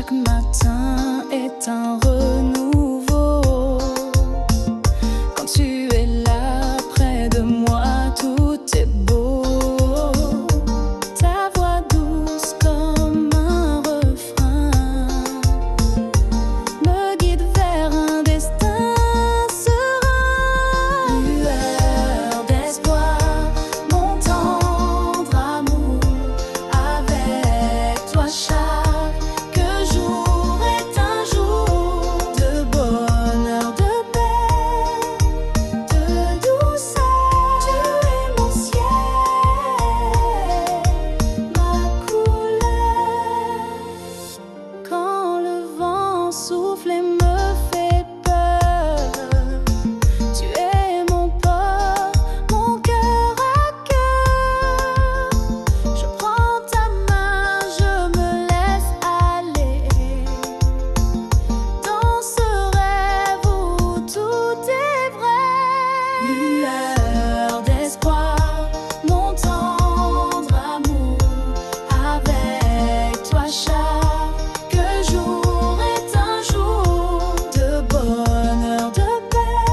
Chaque matin est un renouveau. Quand tu es là près de moi, tout est beau. Ta voix douce comme un refrain me guide vers un destin serein. Lueur d'espoir, mon tendre amour, avec toi chaque jour est un jour de bonheur, de paix, de douceur. Tu es mon ciel, ma couleur. Quand le vent souffle et me fait peur, tu es mon port, mon cœur à cœur. Je prends ta main, je me laisse aller dans ce rêve où tout est vrai. Lueur d'espoir, mon tendre amour, avec toi chaque jour est un jour de bonheur, de paix,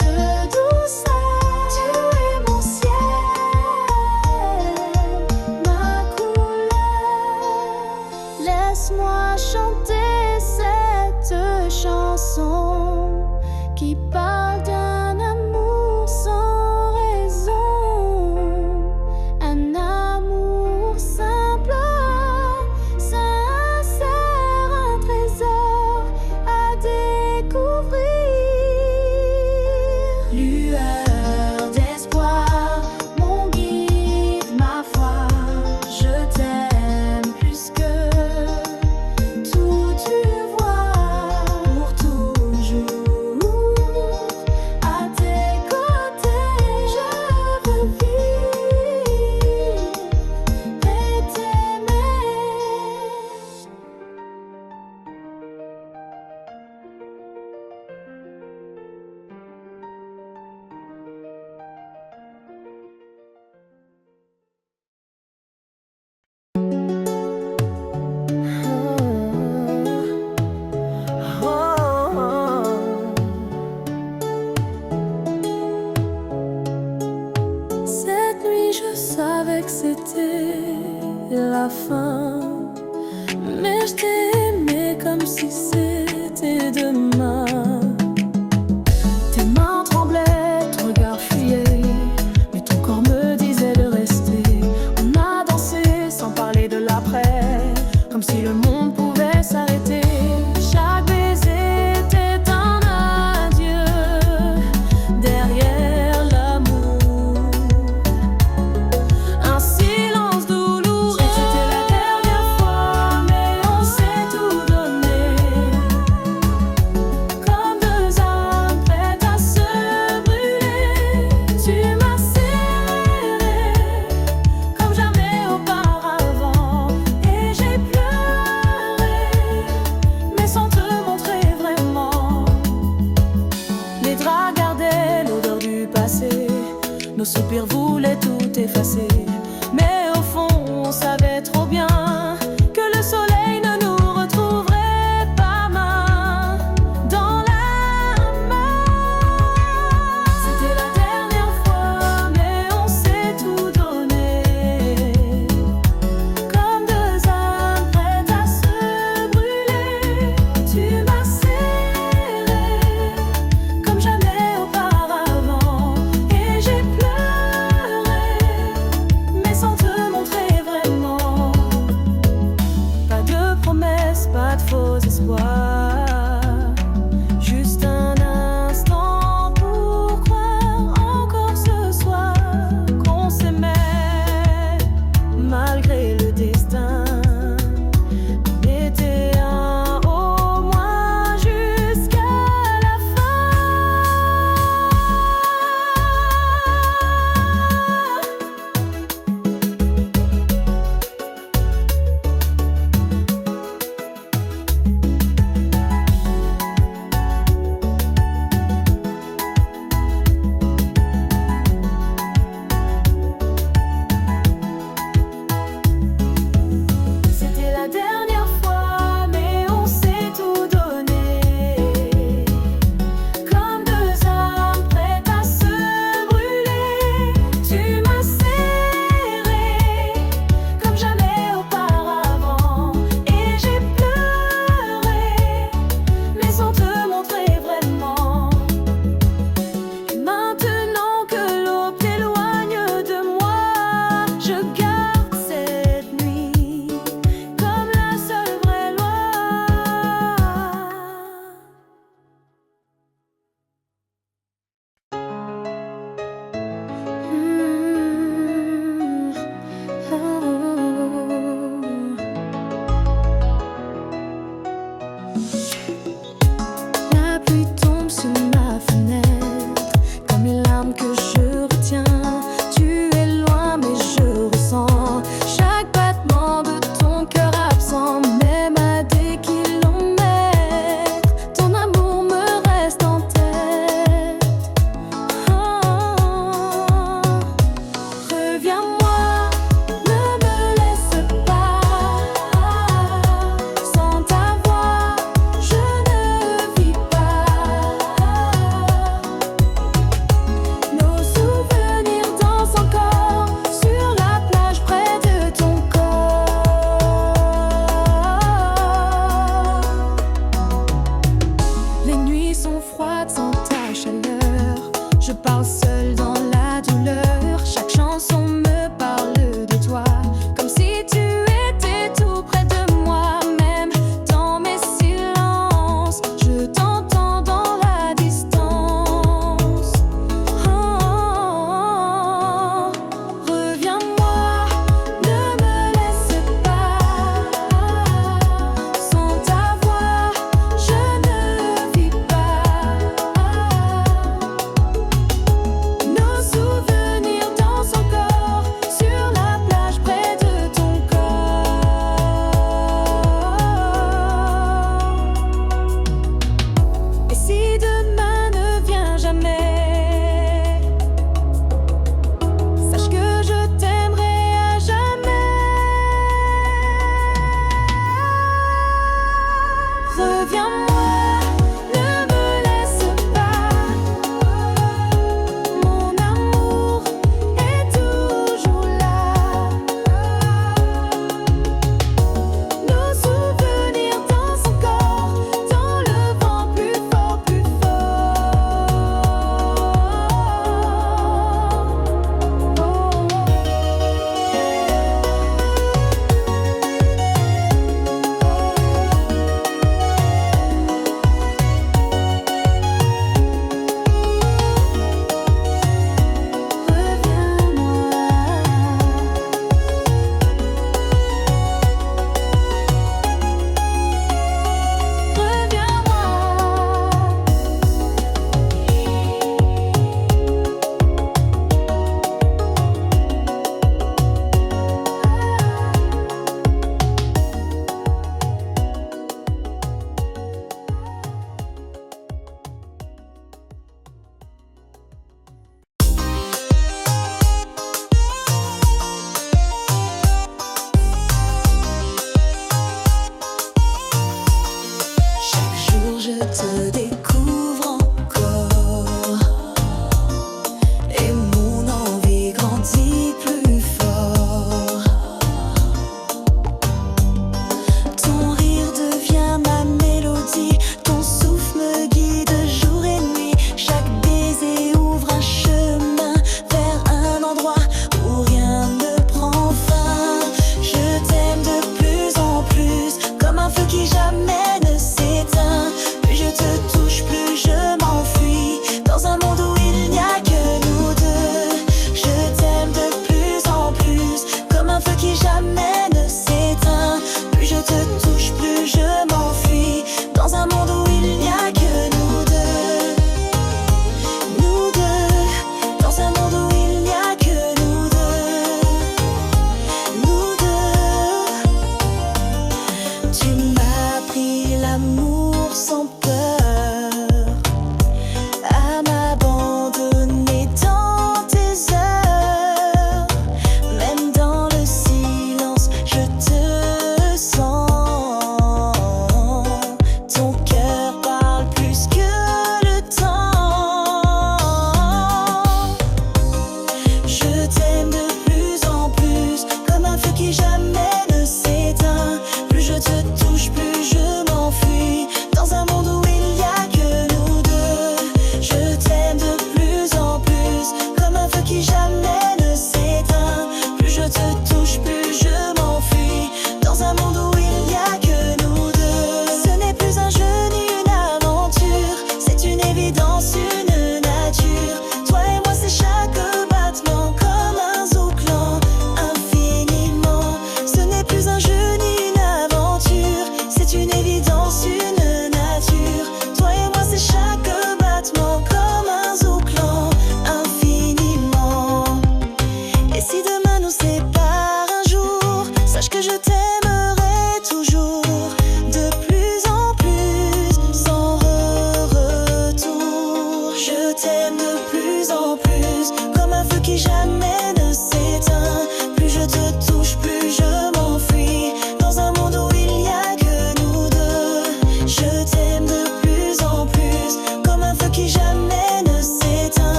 de douceur. Tu es mon ciel, ma couleur. Laisse-moi chanter cette chanson qui parle d'un amour sans raison, un amour simple, sincère, un trésor à découvrir. Lueur d'espoir, mon guide, ma foi, je t'aime plus que tout, tu vois, pour toujours. À tes côtés, je veux vivre et t'aimer. Cette nuit, je savais que c'était la fin, mais je t'ai aimé comme si c'était demain. Tes mains tremblaient, ton regard fuyait, mais ton corps me disait de rester. On a dansé sans parler de l'après, comme si le monde pouvait s'arrêter. Chaque baiser était un adieu derrière l'amour. Un silence douloureux. C'était la dernière fois, mais on s'est tout donné. Comme deux âmes prêtes à se brûler. Tu m'as serré comme jamais auparavant. Et j'ai pleuré, mais sans te montrer vraiment. Les draps gardaient l'odeur du passé. Nos soupirs voulaient tout effacer. Mais au fond, on savait trop bien que le soleil ne nous retrouverait pas main dans la main. C'était la dernière fois, mais on s'est tout donné. Comme deux âmes prêtes à se brûler. Tu m'as serré comme jamais auparavant. Et j'ai pleuré, mais sans te montrer vraiment.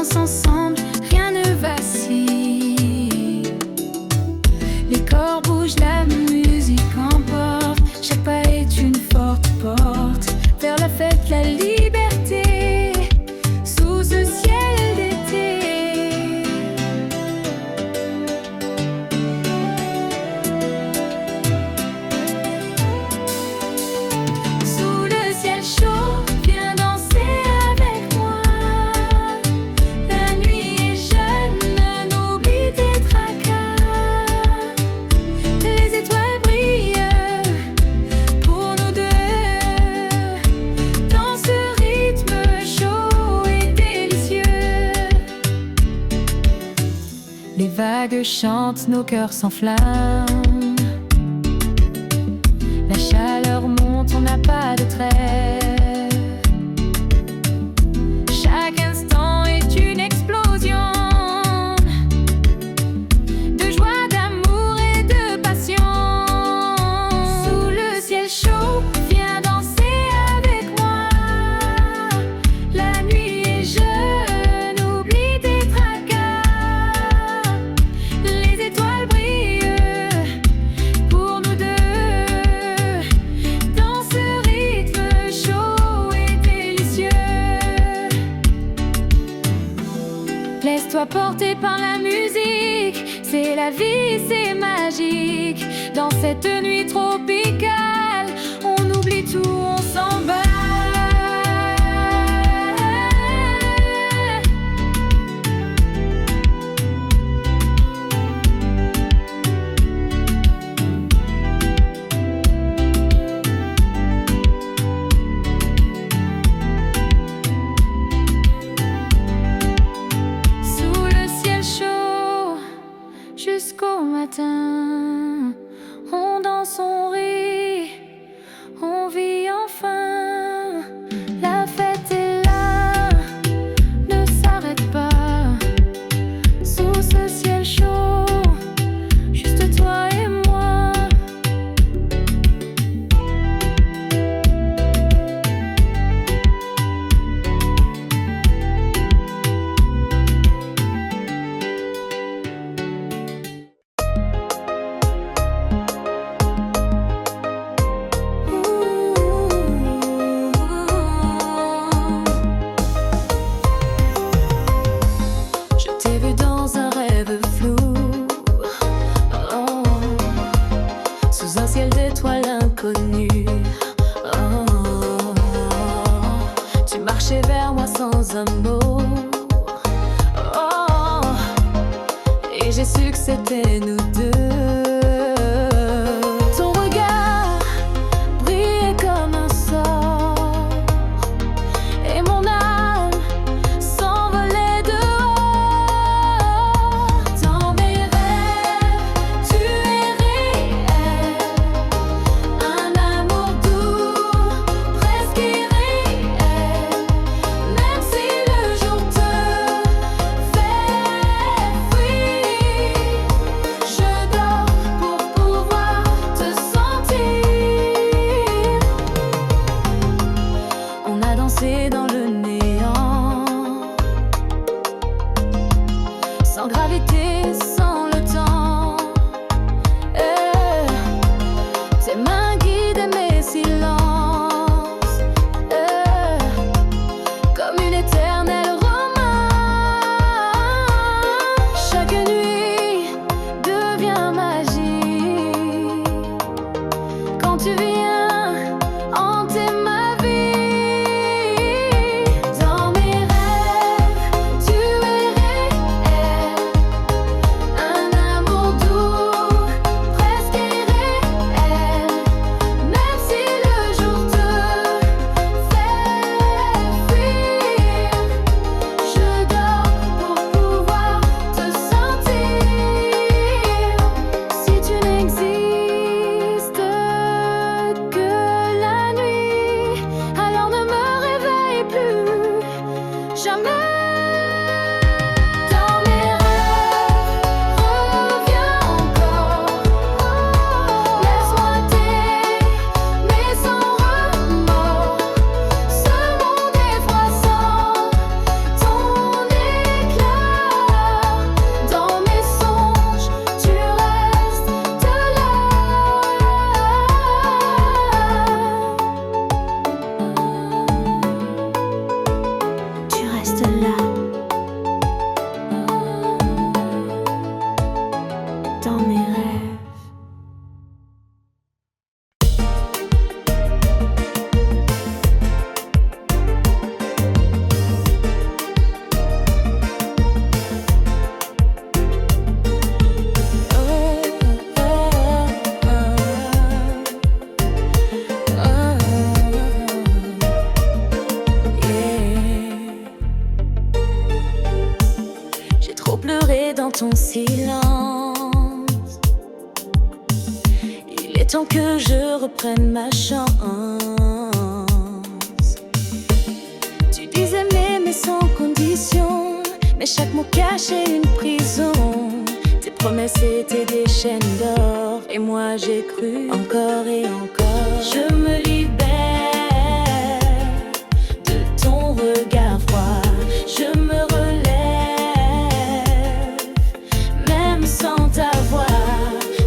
danse ensemble, rien ne vacille. Les corps bougent, la musique emporte. Chaque pas est une forte porte vers la fête, la liberté, sous ce ciel d'été. Sous le ciel chaud, viens danser avec moi. La nuit est jeune, n'oublie tes tracas. Les étoiles brillent pour nous deux, dans ce rythme chaud et délicieux. Les vagues chantent, nos cœurs s'enflamment. La chaleur monte, on n'a pas de trêve. Chaque instant est une explosion de joie, d'amour et de passion. Sous le ciel chaud, viens danser avec moi. La nuit est jeune, oublie tes tracas. Les étoiles brillent pour nous deux, dans ce rythme chaud et délicieux. Laisse-toi porter par la musique, c'est la vie, c'est magique. Dans cette nuit tropicale, on oublie tout, on s'emballe. Sous le ciel chaud, jusqu'au matin, on danse, on rit, on vit enfin. La fête est là, ne s'arrête pas. Sous ce ciel chaud, juste toi et moi. Je t'ai vu dans un rêve flou, oh, sous un ciel d'étoiles inconnues. Oh, tu marchais vers moi sans un mot, oh, et j'ai su que c'était nous deux. Ton regard brillait comme un sort, et mon âme s'envolait dehors. Dans mes rêves, tu es réel, un amour doux, presque irréel. Même si le jour te fait fuir, je dors pour pouvoir te sentir. On a dansé dans le néant, sans gravité, sans le temps. Tes mains guidaient mes silences, comme une éternelle romance. Chaque nuit devient magique quand tu viens hanter ma vie. Dans mes rêves, tu es réel, pleurer dans ton silence. Il est temps que je reprenne ma chance. Tu disais m'aimer sans condition, mais chaque mot cachait une prison. Tes promesses étaient des chaînes d'or, et moi j'ai cru encore et encore. Je me libère de ton regard froid. Je me relève, même sans ta voix.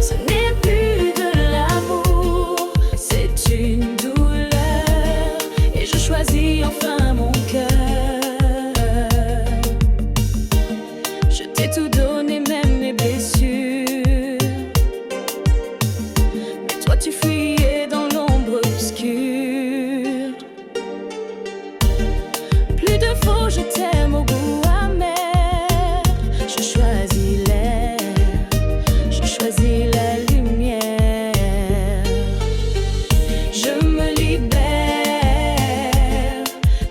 Ce n'est plus de l'amour, c'est une douleur. Et je choisis enfin mon cœur. Je t'ai tout donné, même mes blessures. Mais toi tu fuyais dans l'ombre obscure. Plus de faux, je t'aime au goût amer. Je choisis l'air, je choisis la lumière. Je me libère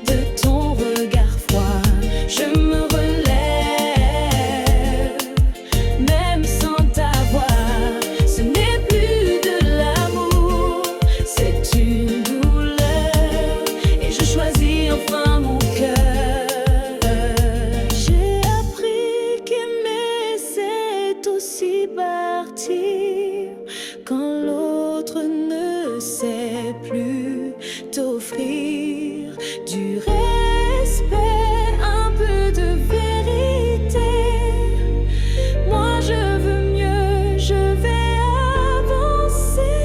de ton regard froid. Je me relève, même sans ta voix. Ce n'est plus de l'amour, c'est une douleur. Et je choisis enfin mon cœur. J'ai appris qu'aimer c'est aussi partir quand l'autre ne sait plus t'offrir du respect, un peu de vérité. Moi je veux mieux, je vais avancer.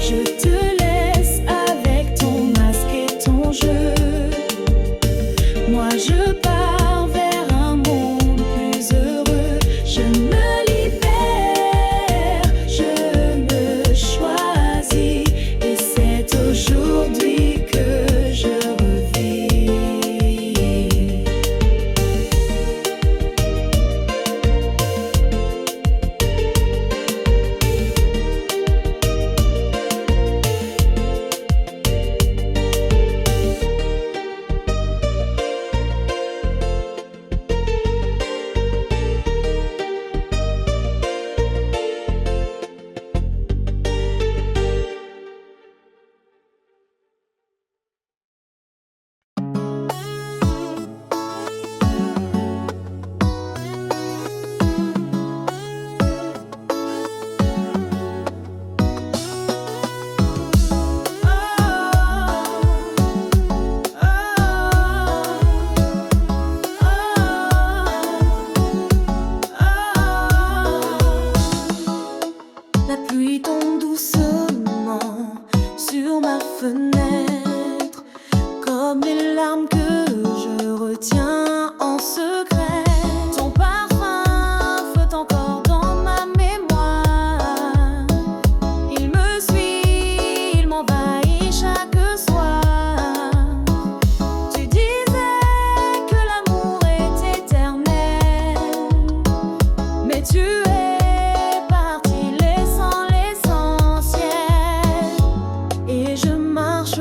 Je te laisse avec ton masque et ton jeu. Moi je pars vers un monde plus heureux. Je me libère, je me choisis. Et c'est aujourd'hui que je revis. La pluie tombe doucement sur ma fenêtre, comme les larmes que je retiens en secret. Ton parfum flotte encore dans ma mémoire. Il me suit, il m'envahit chaque soir. Tu disais que l'amour est éternel, mais tu es parti laissant l'essentiel. Et je marche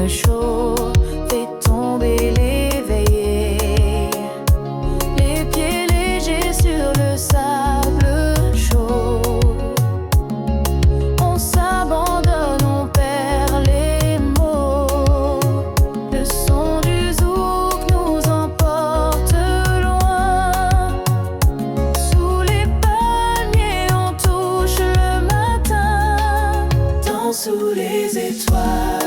chaud fait tomber les veillées, les pieds légers sur le sable chaud. On s'abandonne, on perd les mots. Le son du zouk nous emporte loin. Sous les palmiers, on touche le matin. Dans sous les étoiles.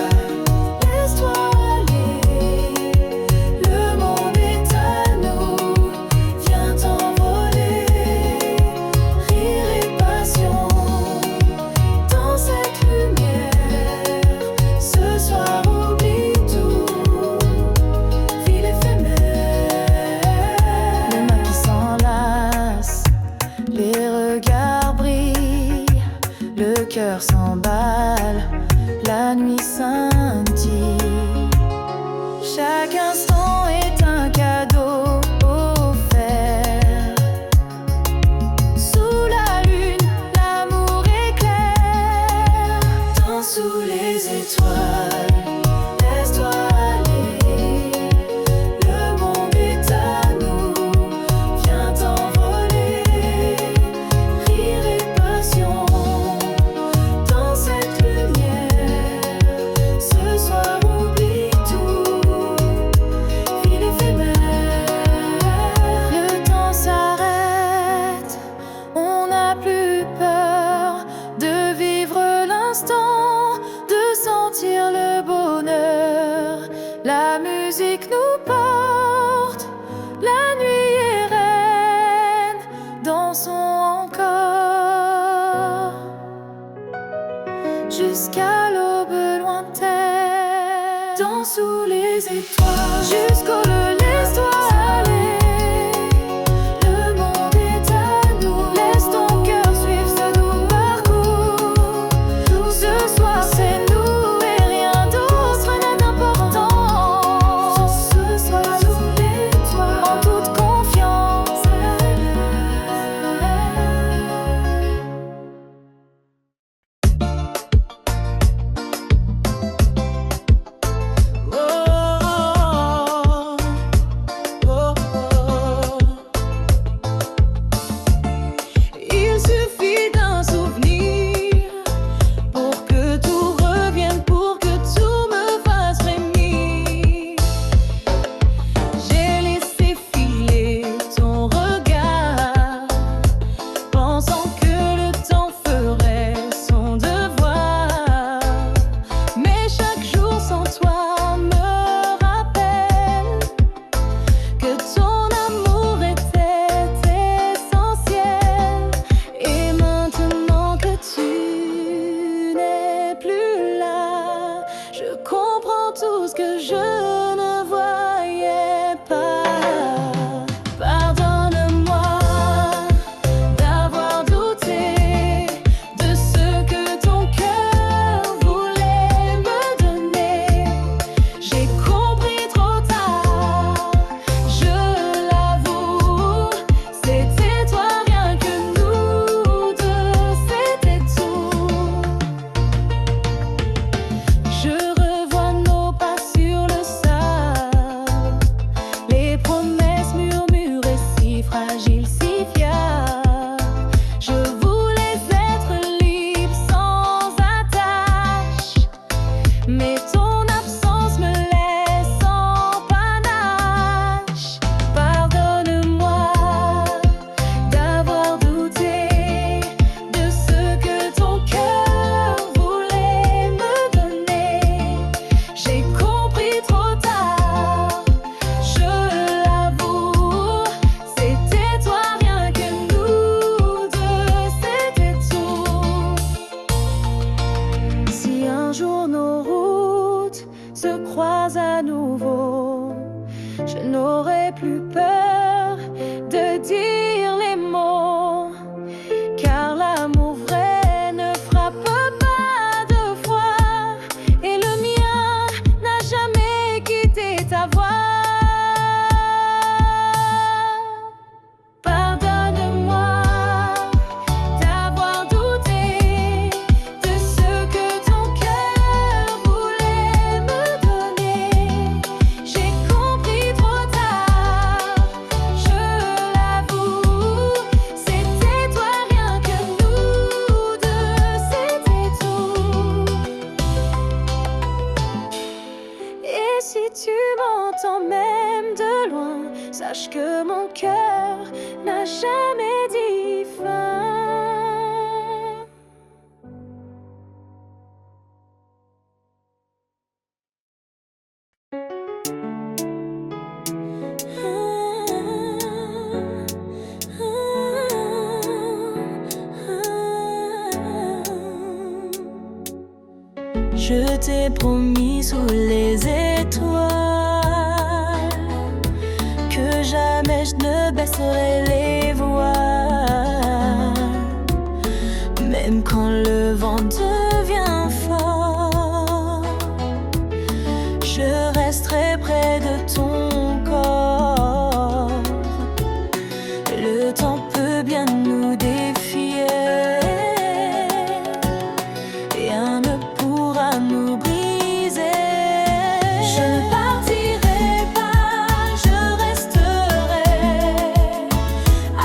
Le cœur s'emballe, la nuit scintille. Chaque instant est un cadeau offert. Sous la lune, l'amour éclaire. Dans sous les étoiles, laisse-toi aller. Le monde est à nous, viens t'envoler. Rire et passion. La musique nous porte, la nuit est reine, dansons encore jusqu'à l'aube lointaine. Dans sous les étoiles, jusqu'au le laisse-toi aller. Le monde est à nous, laisse ton cœur suivre ce doux parcours. Ce soir c'est nous et rien d'autre n'a d'importance. Tout ce que je ne voyais pas. Pardonne-moi d'avoir douté de ce que ton cœur voulait me donner. J'ai compris trop tard, je l'avoue. C'était toi, rien que nous deux, c'était tout. Je mais ton absence me laisse en panache. Pardonne-moi d'avoir douté de ce que ton cœur voulait me donner. J'ai compris trop tard, je l'avoue. C'était toi, rien que nous deux, c'était tout. Si un jour nos routes se croisent à nouveau, je n'aurai plus peur de dire les mots, car l'amour vrai ne frappe pas deux fois, et le mien n'a jamais quitté ta voix. Pardonne-moi d'avoir douté de ce que ton cœur voulait me donner. Je t'ai promis sous les étoiles que jamais je ne baisserai les voiles. Même quand le vent devient fort, je resterai près de ton corps. Le temps peut bien nous défier, rien ne pourra nous briser. Je ne partirai pas, je resterai.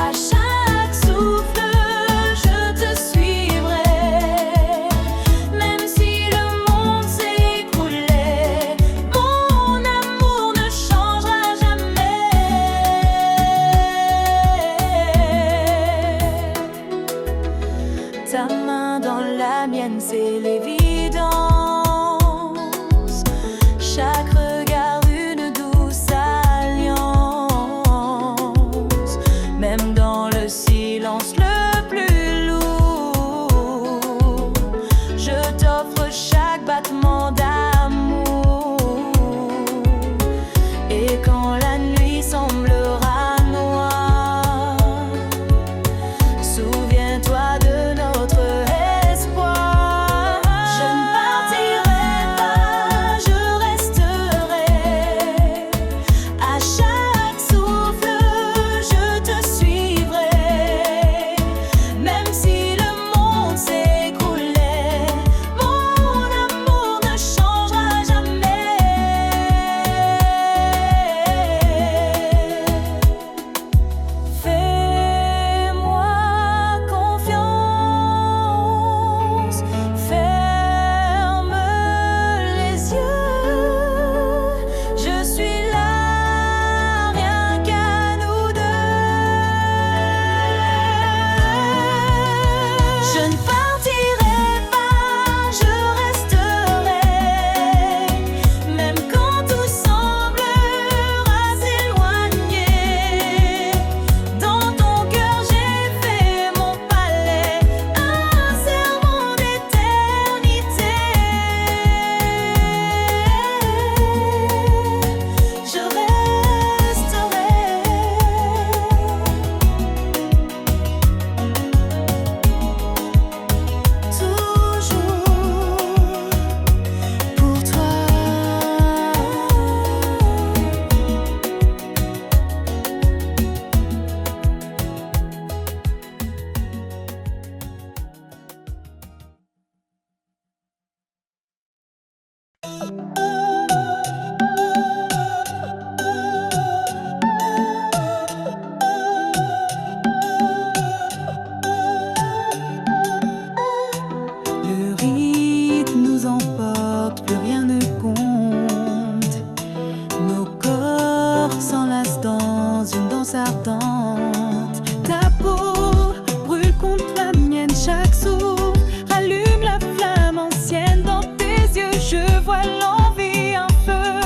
À chaque souffle, je te suivrai. Même si le monde s'écroulait, mon amour ne changera jamais. Ta main dans la mienne, c'est l'évidence. Chaque regard une douce alliance. Même dans le silence le plus lourd, je t'offre chaque battement d'amour. Et quand la nuit semblera noire, souviens-toi de notre espoir. Je ne partirai pas, je resterai. À chaque souffle, je te suivrai. Même si le monde s'écroulait, mon amour ne changera jamais. Fais-moi confiance, ferme les yeux. Je suis là, rien qu'à nous deux. Je ne partirai pas, je resterai. Même quand tout semblera s'éloigner, dans ton cœur j'ai fait mon palais, un serment d'éternité. Je resterai toujours pour toi. Le rythme nous emporte, plus rien ne compte. Nos corps s'enlacent dans une danse ardente. Ta peau brûle contre la mienne, chaque souffle rallume la flamme ancienne. Dans tes yeux, je vois l'envie, un feu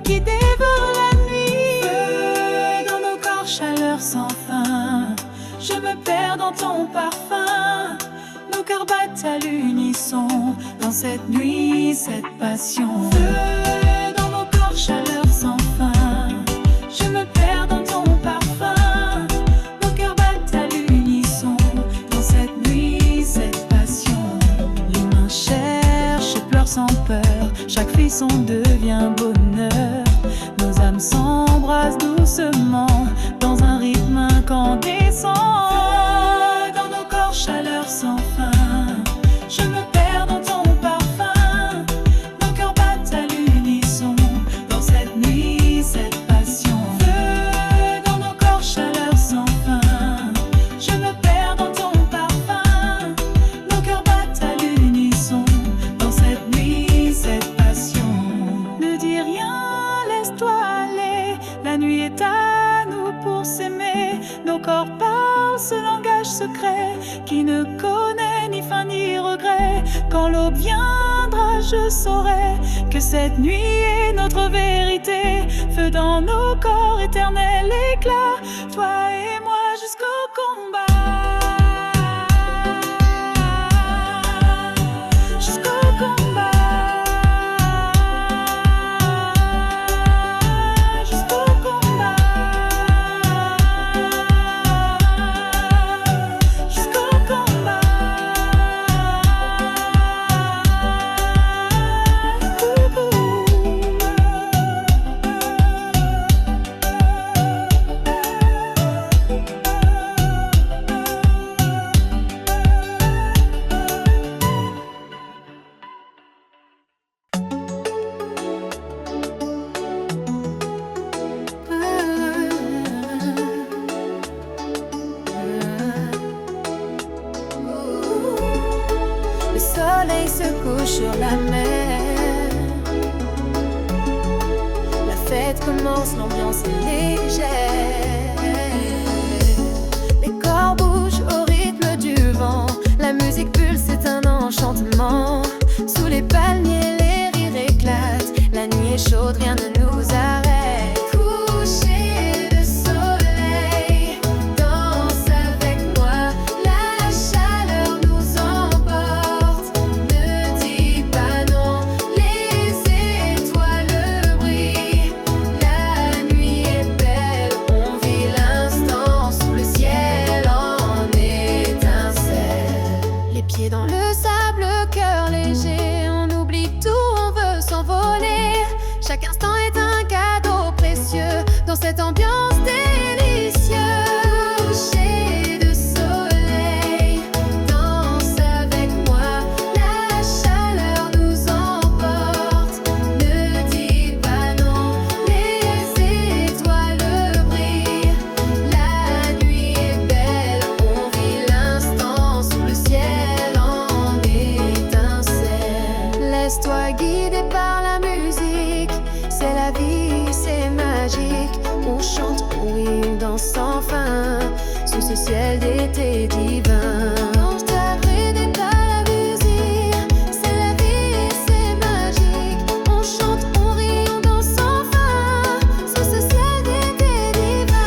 qui dévore la nuit. Feu dans nos corps, chaleur sans fin. Je me perds dans ton parfum. Nos cœurs battent à l'unisson dans cette nuit, cette passion. Feu dans nos corps, chaleur sans fin. Je me perds dans ton parfum. Nos cœurs battent à l'unisson dans cette nuit, cette passion. Les mains cherchent et pleurent sans peur. Chaque frisson devient bonheur. Nos âmes s'embrassent doucement dans un rythme incandescent. Feu dans nos corps, chaleur sans fin. Je me perds dans ton parfum. Nos cœurs battent à l'unisson dans cette nuit, cette passion. Feu dans nos corps, chaleur sans fin. Je me perds dans ton parfum. Nos cœurs battent à l'unisson dans cette nuit, cette passion. Ne dis rien, laisse-toi aller. La nuit est à nous pour s'aimer. Nos corps parlent ce langage secret qui ne connaît ni fin ni regret. Quand l'aube viendra, je saurai que cette nuit est notre vérité. Feu dans nos corps, éternel éclat. Toi et moi jusqu'au combat. Jusqu'au combat. Le soleil se couche sur la mer. La fête commence, l'ambiance est légère. Les corps bougent au rythme du vent. La musique pulse, c'est un enchantement. Sous les palmiers, les rires éclatent. La nuit est chaude, rien ne nous arrête. Coucher de soleil, danse avec moi. La chaleur nous emporte. Ne dis pas non, les étoiles brillent. La nuit est belle, on vit l'instant sous le ciel en étincelle. Les pieds dans le sable, le cœur léger. On oublie tout, on veut s'envoler. Chaque instant est un cadeau précieux dans cette ambiance délicieuse. Coucher de soleil, danse avec moi. La chaleur nous emporte. Ne dis pas non, les étoiles brillent. La nuit est belle, on vit l'instant sous le ciel en étincelle. Laisse-toi guider par la musique. C'est la vie, c'est magique. On chante, on rit, on danse sans fin sous ce ciel d'été divin. Lance-toi, guidé par la musique. C'est la vie, c'est magique. On chante, on rit, on danse sans fin sous ce ciel d'été divin.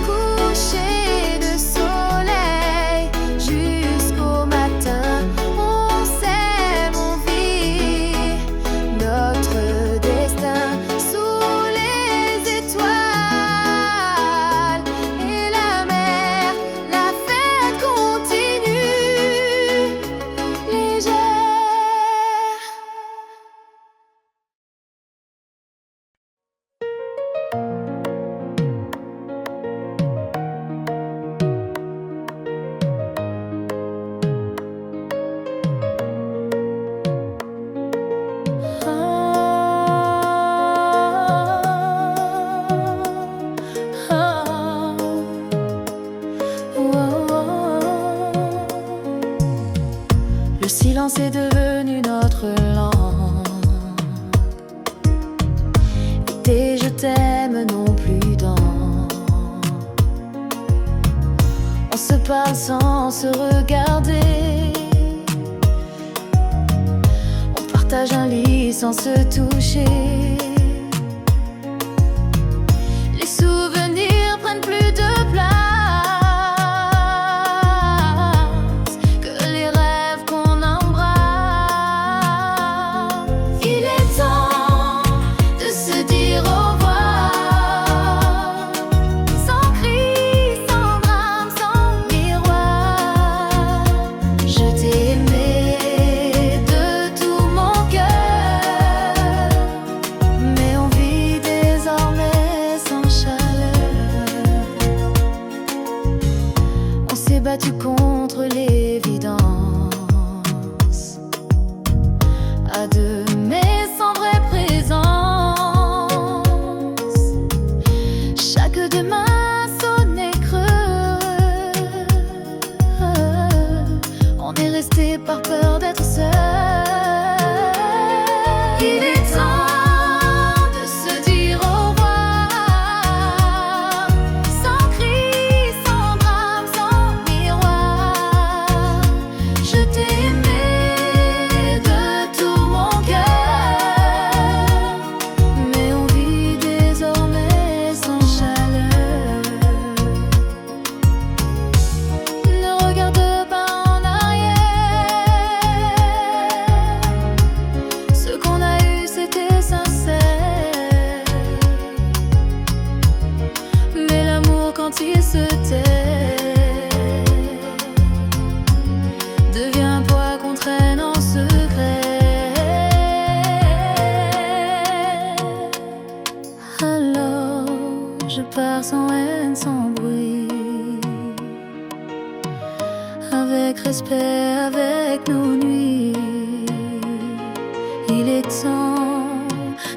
Coucher de soleil jusqu'au matin, on s'aime, on vit notre destin sous les étoiles et la mer. La fête continue légère. Le silence est devenu notre langue. Et tes je t'aime non plus dans. On se parle sans se regarder. On partage un lit sans se toucher. Les souvenirs prennent plus de place que les rêves qu'on embrasse. Il est temps de se dire au revoir, sans cri, sans drame, sans miroir. Je t'ai aimé de tout mon cœur, mais on vit désormais sans chaleur. On s'est battu contre l'évidence à deux, mais sans vraie présence. Chaque demain sonnait creux. On est resté par peur d'être seul. Il est temps de se dire au revoir, sans cri, sans drame, sans miroir. Je t'ai aimé de tout mon cœur, mais on vit désormais sans chaleur. Ne regarde pas en arrière. part sans haine, sans bruit. Avec respect, avec nos nuits. Il est temps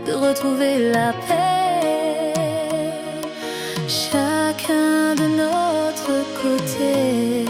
de retrouver la paix, chacun de notre côté.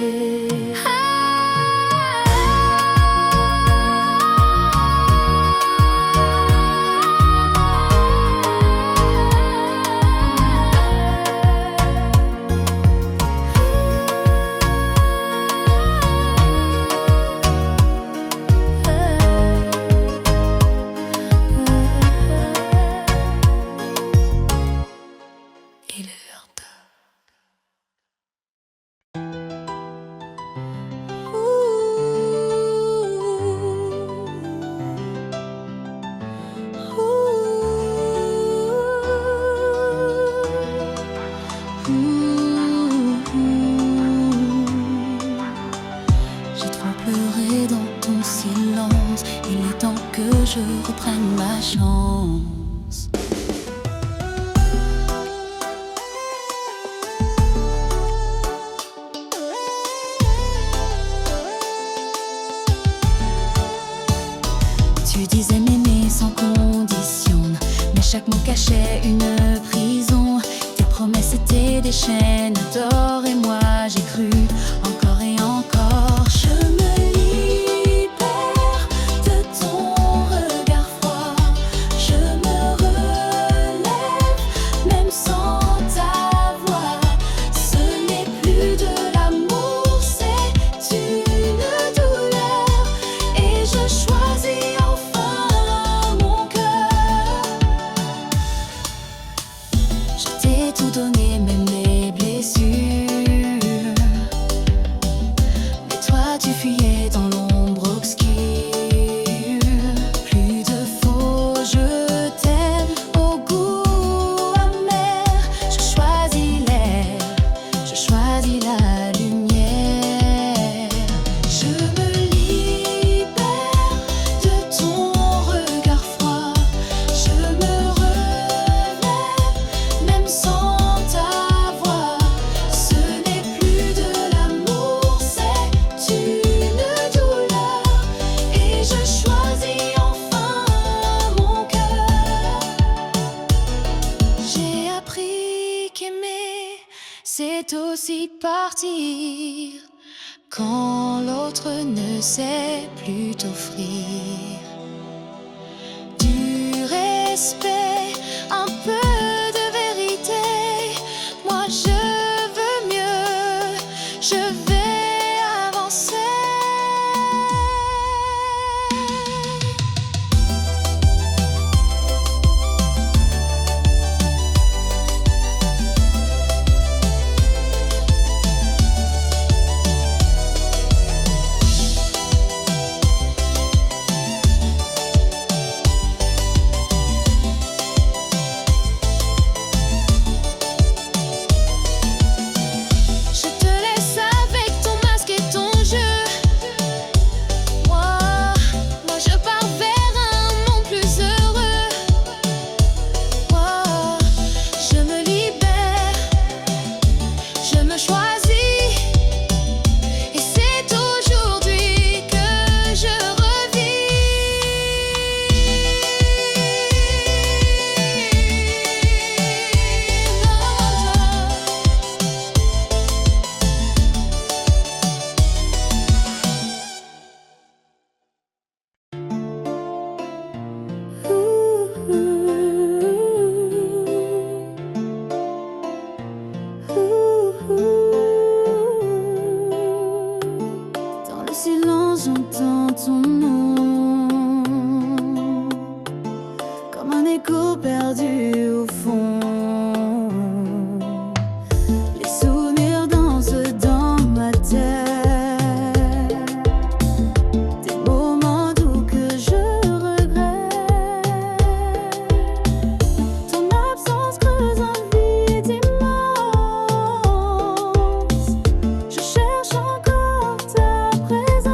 Je reprenne ma chance. Tu disais m'aimer sans condition, mais chaque mot cachait une prison. Tes promesses étaient des chaînes d'or et moi j'ai cru encore et encore. Je me tout donné, même mes blessures. Mais toi tu fuyais dans l'ombre obscure. Plus de faux je t'aime au goût amer. Je choisis l'air, je choisis la lumière. Je me libère de ton regard froid. Je me relève même sans c'est aussi partir quand l'autre ne sait plus t'offrir du respect, un peu de vérité. Moi je veux mieux, je vais avancer. J'entends ton nom comme un écho perdu au fond. Les souvenirs dansent dans ma tête, des moments doux que je regrette. Ton absence creuse un vide immense. Je cherche encore ta présence.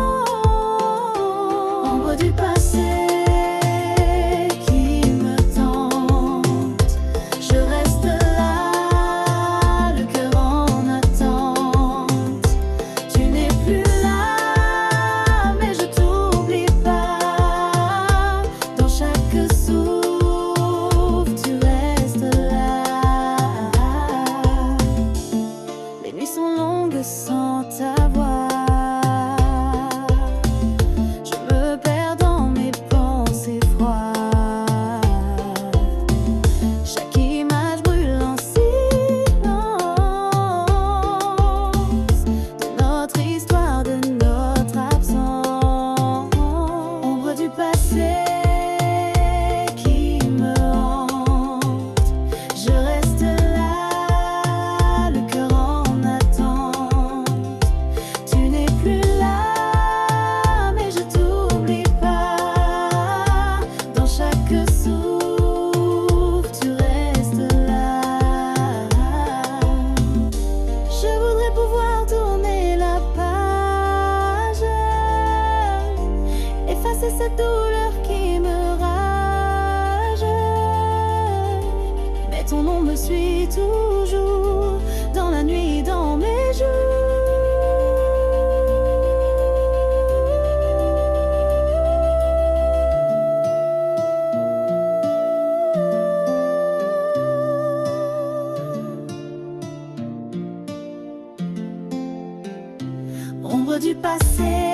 l'ombre du passé,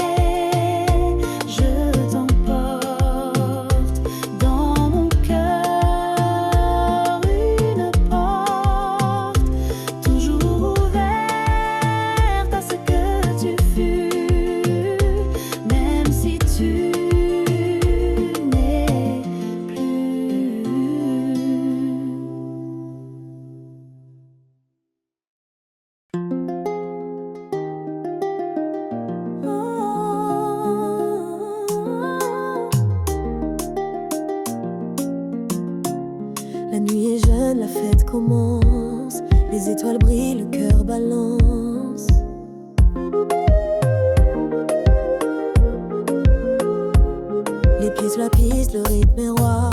je t'emporte dans mon cœur, une porte toujours ouverte à ce que tu fus, même si tu n'es plus. La nuit est jeune, la fête commence. Les étoiles brillent, le cœur balance. Les pieds sur la piste, le rythme est roi.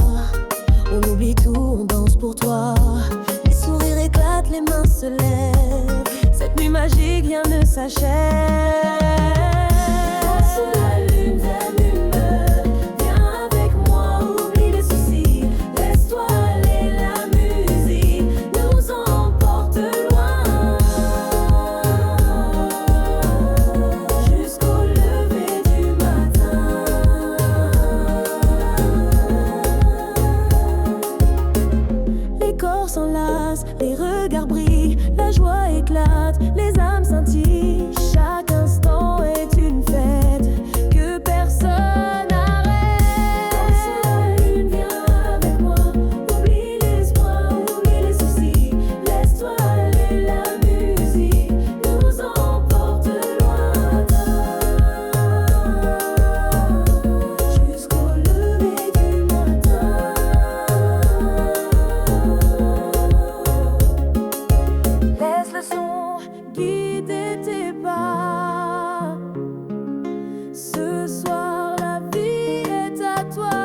On oublie tout, on danse pour toi. Les sourires éclatent, les mains se lèvent. Cette nuit magique, rien ne s'achève. Sous la lune, viens avec moi, oublie les soucis. Laisse-toi aller, la musique nous emporte loin. Jusqu'au lever du matin. Les corps s'enlacent, les regards brillent, la joie éclate, les âmes scintillent. Chaque instant est une fête que personne n'arrête. Sous la lune, viens avec moi, oublie l'espoir, oublie les soucis. Laisse-toi aller, la musique nous emporte lointain. Jusqu'au lever du matin. Laisse le son guider tes pas. Ce soir, la vie est à toi.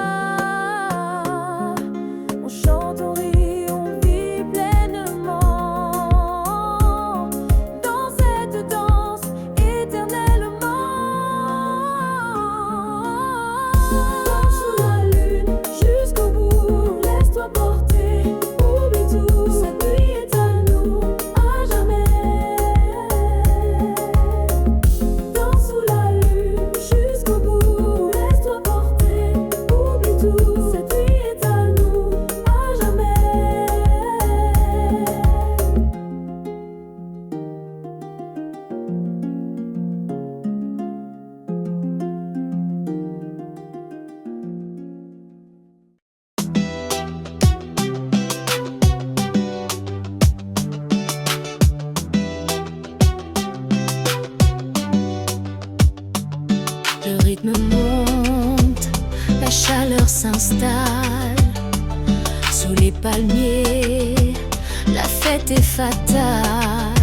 On chante, on rit, on vit pleinement dans cette danse éternellement. Danse sous la lune jusqu'au bout, laisse-toi porter, oublie tout. Cette nuit est à nous, à jamais. Danse sous la lune jusqu'au bout, laisse-toi porter, oublie tout. Cette nuit est à nous, à jamais. Le rythme monte, la chaleur s'installe. Sous les palmiers, la fête est fatale.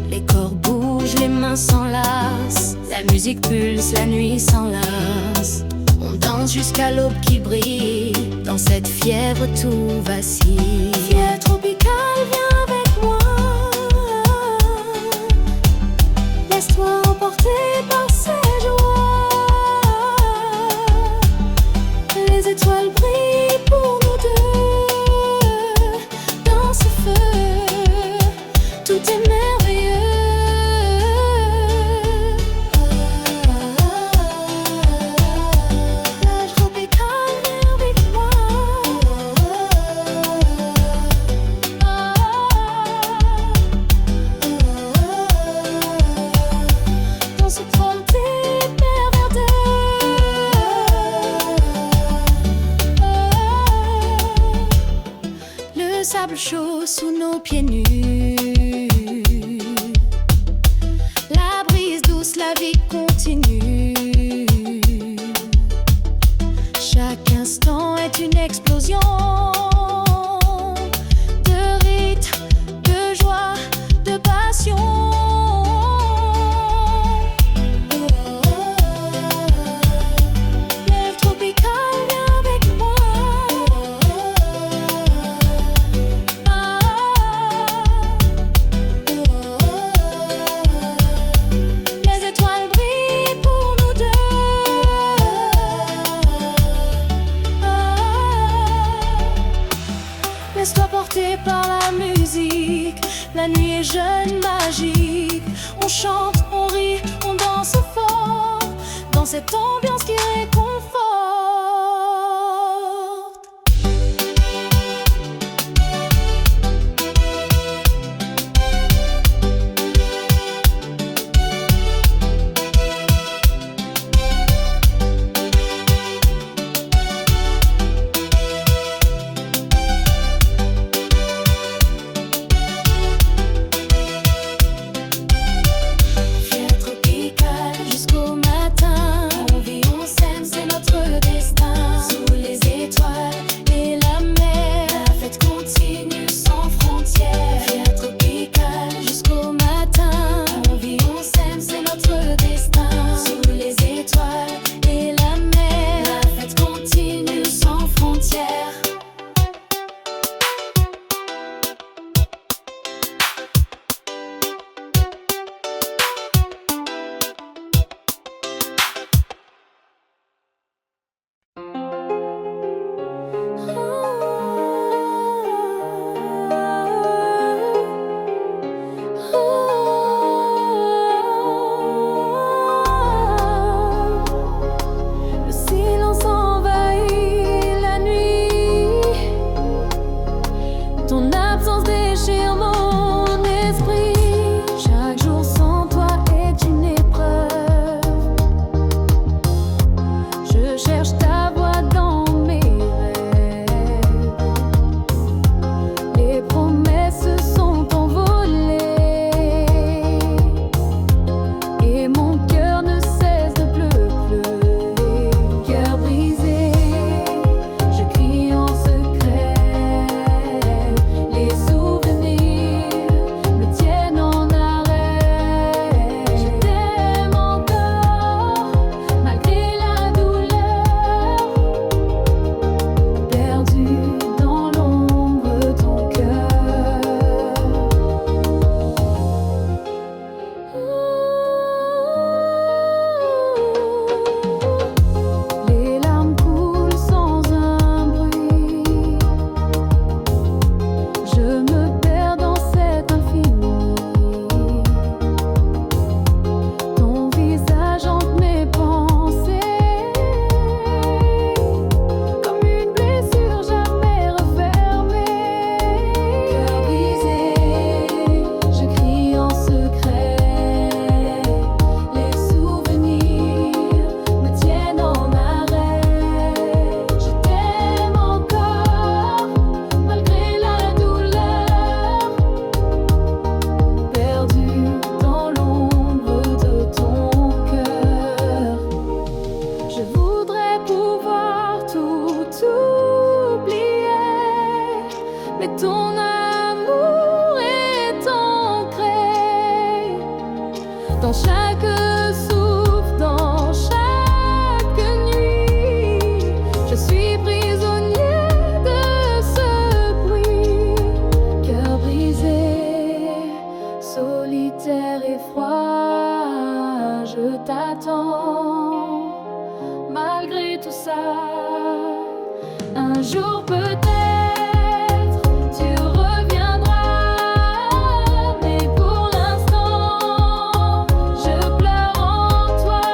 Les corps bougent, les mains s'enlacent. La musique pulse, la nuit s'enlace. On danse jusqu'à l'aube qui brille. Dans cette fièvre tout vacille. Fièvre tropicale, viens avec moi. Laisse-toi emporter par ces joies. Les étoiles brillent pour nous deux. Dans ce feu, tout est merveilleux. Plage tropicale, viens avec moi. Dans ce trône hyper verdeux. Le sable chaud sous nos pieds nus. La brise douce, la vie continue. Chaque instant est une explosion de rythme, de joie, de passion. Lève tropicale, viens avec moi. Les étoiles brillent pour nous deux. Laisse-toi porter par la musique. La nuit est jeune, magique. On On chante, on rit, on danse fort dans cette ambiance qui réconforte. Jusqu'au matin, on vit, on s'aime, c'est notre destin. Sous les étoiles et la mer, la fête continue sans frontières. Fier tropical, jusqu'au matin, on vit, on s'aime, c'est notre destin. Sous les étoiles et la mer, la fête continue sans frontières. Le silence envahit la nuit. Ton absence déchire mon esprit. Chaque jour sans toi est une épreuve. Je cherche ta voix dans mes rêves. Les promesses sont envolées et mon cœur ne cesse de pleurer. Cœur brisé, je crie en secret. Les souvenirs me tiennent en arrêt. Je t'aime encore malgré la douleur. Perdu dans l'ombre de ton cœur. Les larmes coulent sans un bruit. Je me perds dans cet infini. Ton visage hante mes pensées, comme une blessure jamais refermée. Cœur brisé, je crie en secret. Les souvenirs me tiennent en arrêt. Je t'aime encore malgré la douleur. Perdu dans l'ombre de ton cœur. Je voudrais pouvoir tout oublier, mais ton amour est ancré dans chaque souffle, dans chaque nuit. Je suis prisonnier de ce bruit. Cœur brisé, solitaire et froid, je t'attends malgré tout ça. Un jour peut-être tu reviendras, mais pour l'instant je pleure en toi.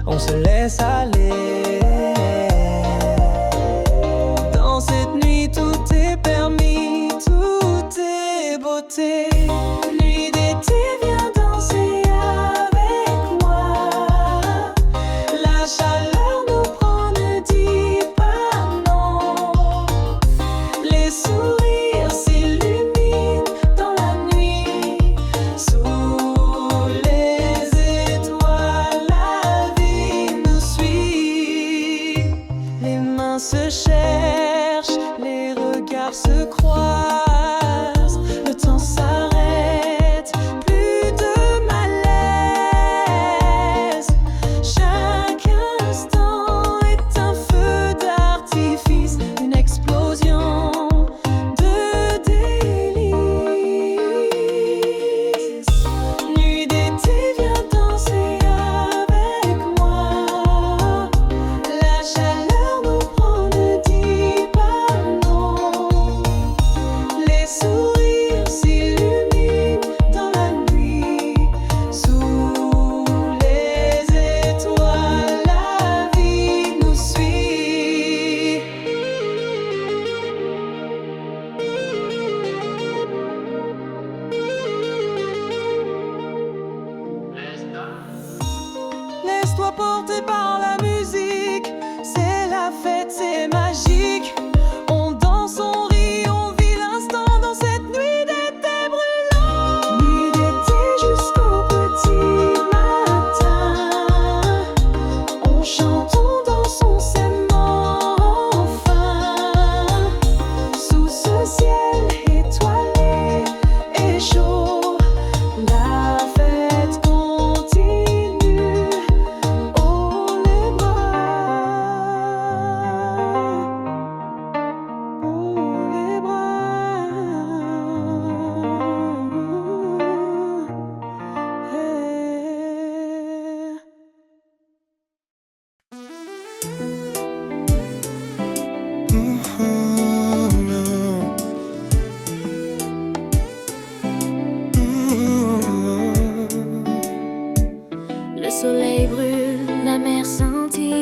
on se laisse aller. Dans cette nuit tout est permis, tout est beauté. Nuit d'été, viens danser avec moi. La chaleur nous prend, ne dis pas non. Les sourires s'illuminent dans la nuit. Sous les étoiles, la vie nous suit. Les mains se cherchent, les regards se croisent. Le temps s'arrête, plus de malaise. Chaque instant est un feu d'artifice, une explosion de délices. Nuit d'été, viens danser avec moi. La chaleur nous prend, ne dis pas non. Les sourires s'illuminent dans la nuit. Sous les étoiles, la vie nous suit. Laisse-toi porter par la musique, c'est la fête, c'est magique. On danse, on rit, on vit l'instant dans cette nuit d'été brûlante. Nuit d'été jusqu'au petit matin. On chante, on danse, on s'aime enfin. Sous ce ciel étoilé et chaud, la fête continue. Oh les bras, oh les bras. Le soleil brûle, la mer scintille.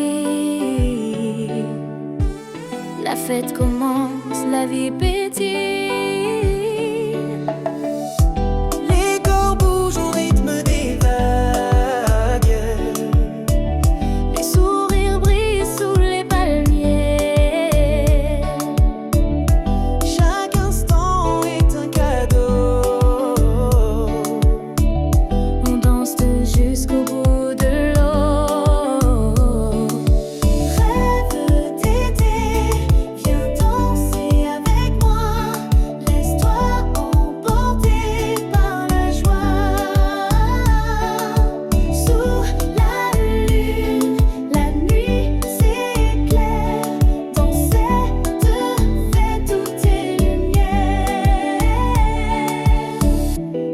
La fête commence, la vie pétille. Les corps bougent au rythme des vagues. Les sourires brillent sous les palmiers. Chaque instant est un cadeau. On danse jusqu'au bout de l'eau. Rêve d'été, viens danser avec moi. Laisse-toi emporter par la joie. Sous la lune, la nuit s'éclaire. Dans cette fête, tout est lumière.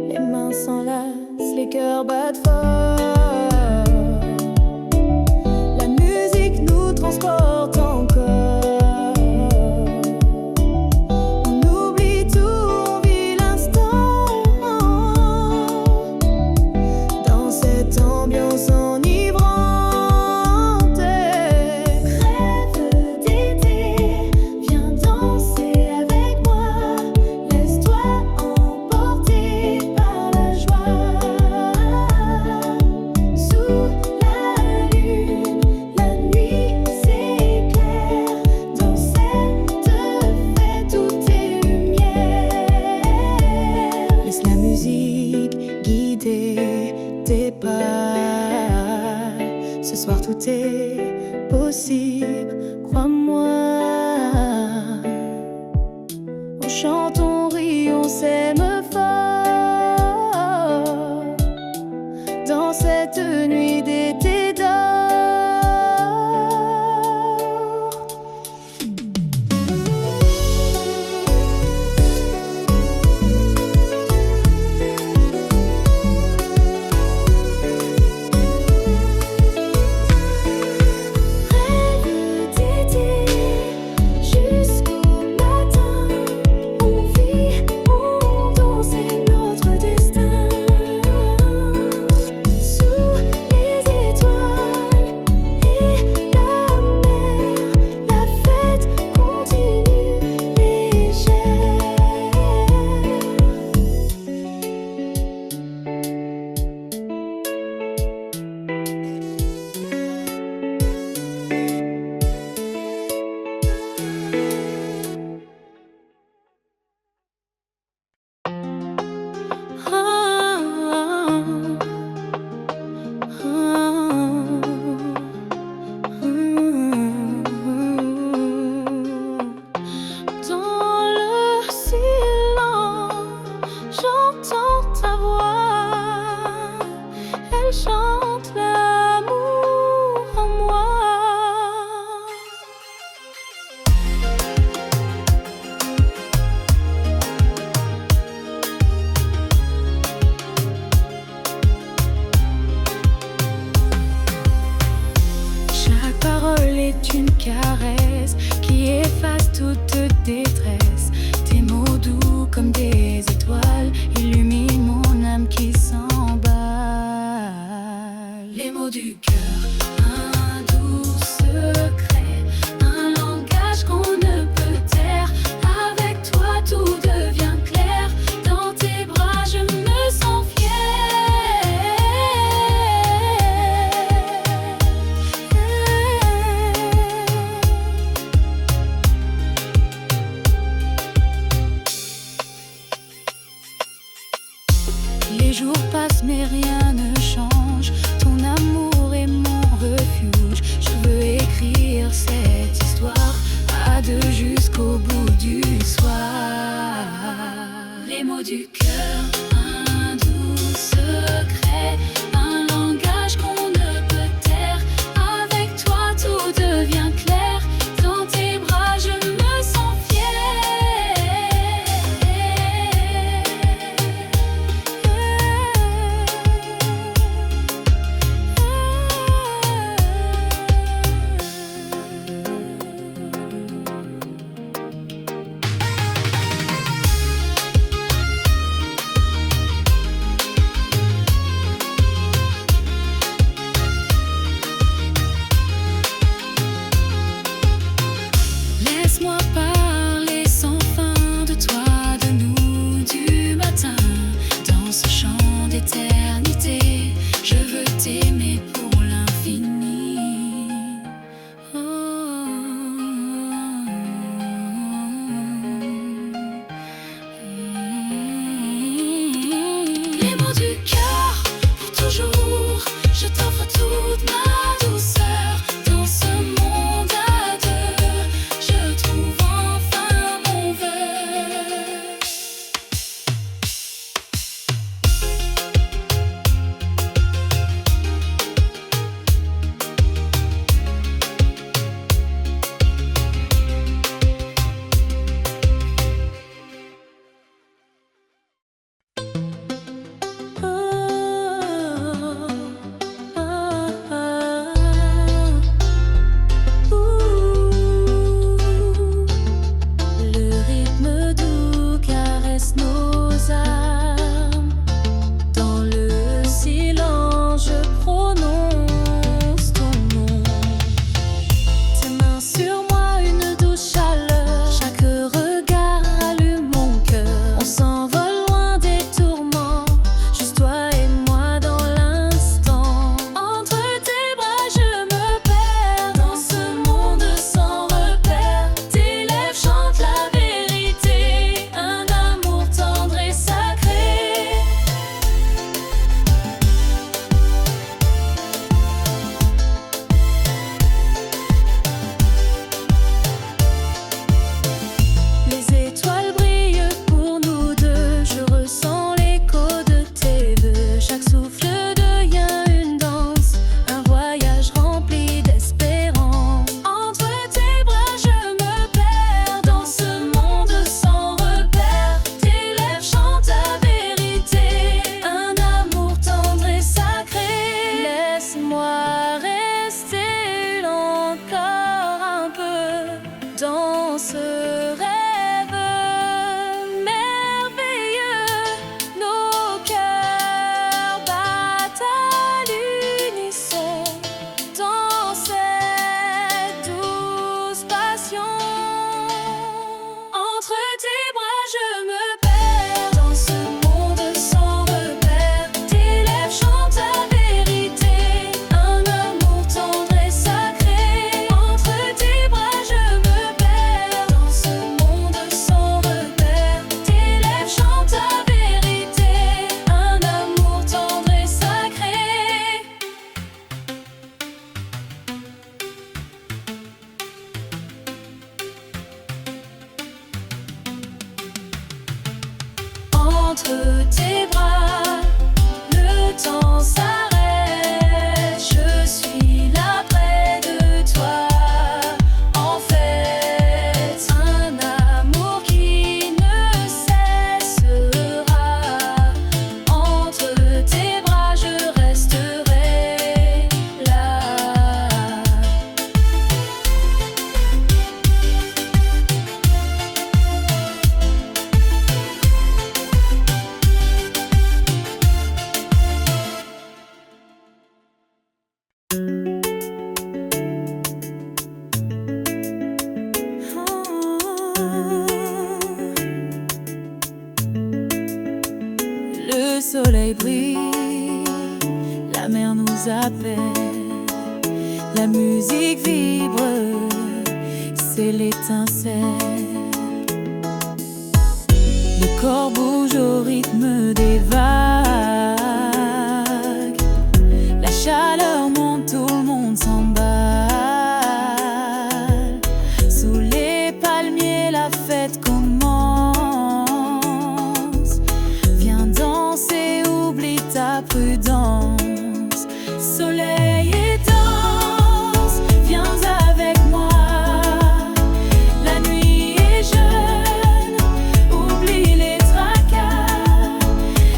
Les mains s'enlacent, les cœurs battent fort. La musique nous transporte encore. On oublie tout, on vit l'instant. Dans cette ambiance enivrante. Rêve d'été, viens danser avec moi. Laisse-toi emporter par la joie. Sous la lune, la nuit s'éclaire. Dans cette fête, tout est lumière. Laisse la musique guider tes pas. Ce soir tout est possible, crois-moi. On chante, on rit, on s'aime fort. Dans cette nuit d'été d'or. Rêve elle chante l'amour en moi. Chaque parole est une caresse qui efface toute détresse. Tes mots doux comme des étoiles illuminent mon âme qui s'emballe. Les mots du cœur, un doux secret, un langage qu'on ne peut taire. Avec toi tout devient clair, dans tes bras je me sens Les jours passent mais rien ne change. Ton amour est mon refuge. Je veux écrire cette histoire à deux jusqu'au bout du soir. Les mots du cœur, un doux secret, un langage qu'on ne peut taire. Avec toi tout devient clair, dans tes bras je me sens le soleil brille, la mer nous appelle, la musique vibre, c'est l'étincelle. Le corps bouge au rythme des vagues, la chaleur monte, tout le monde s'emballe. Sous les palmiers, la fête commence. Viens danser, oublie ta prudence. Soleil et danse, viens avec moi. La nuit est jeune, oublie les tracas.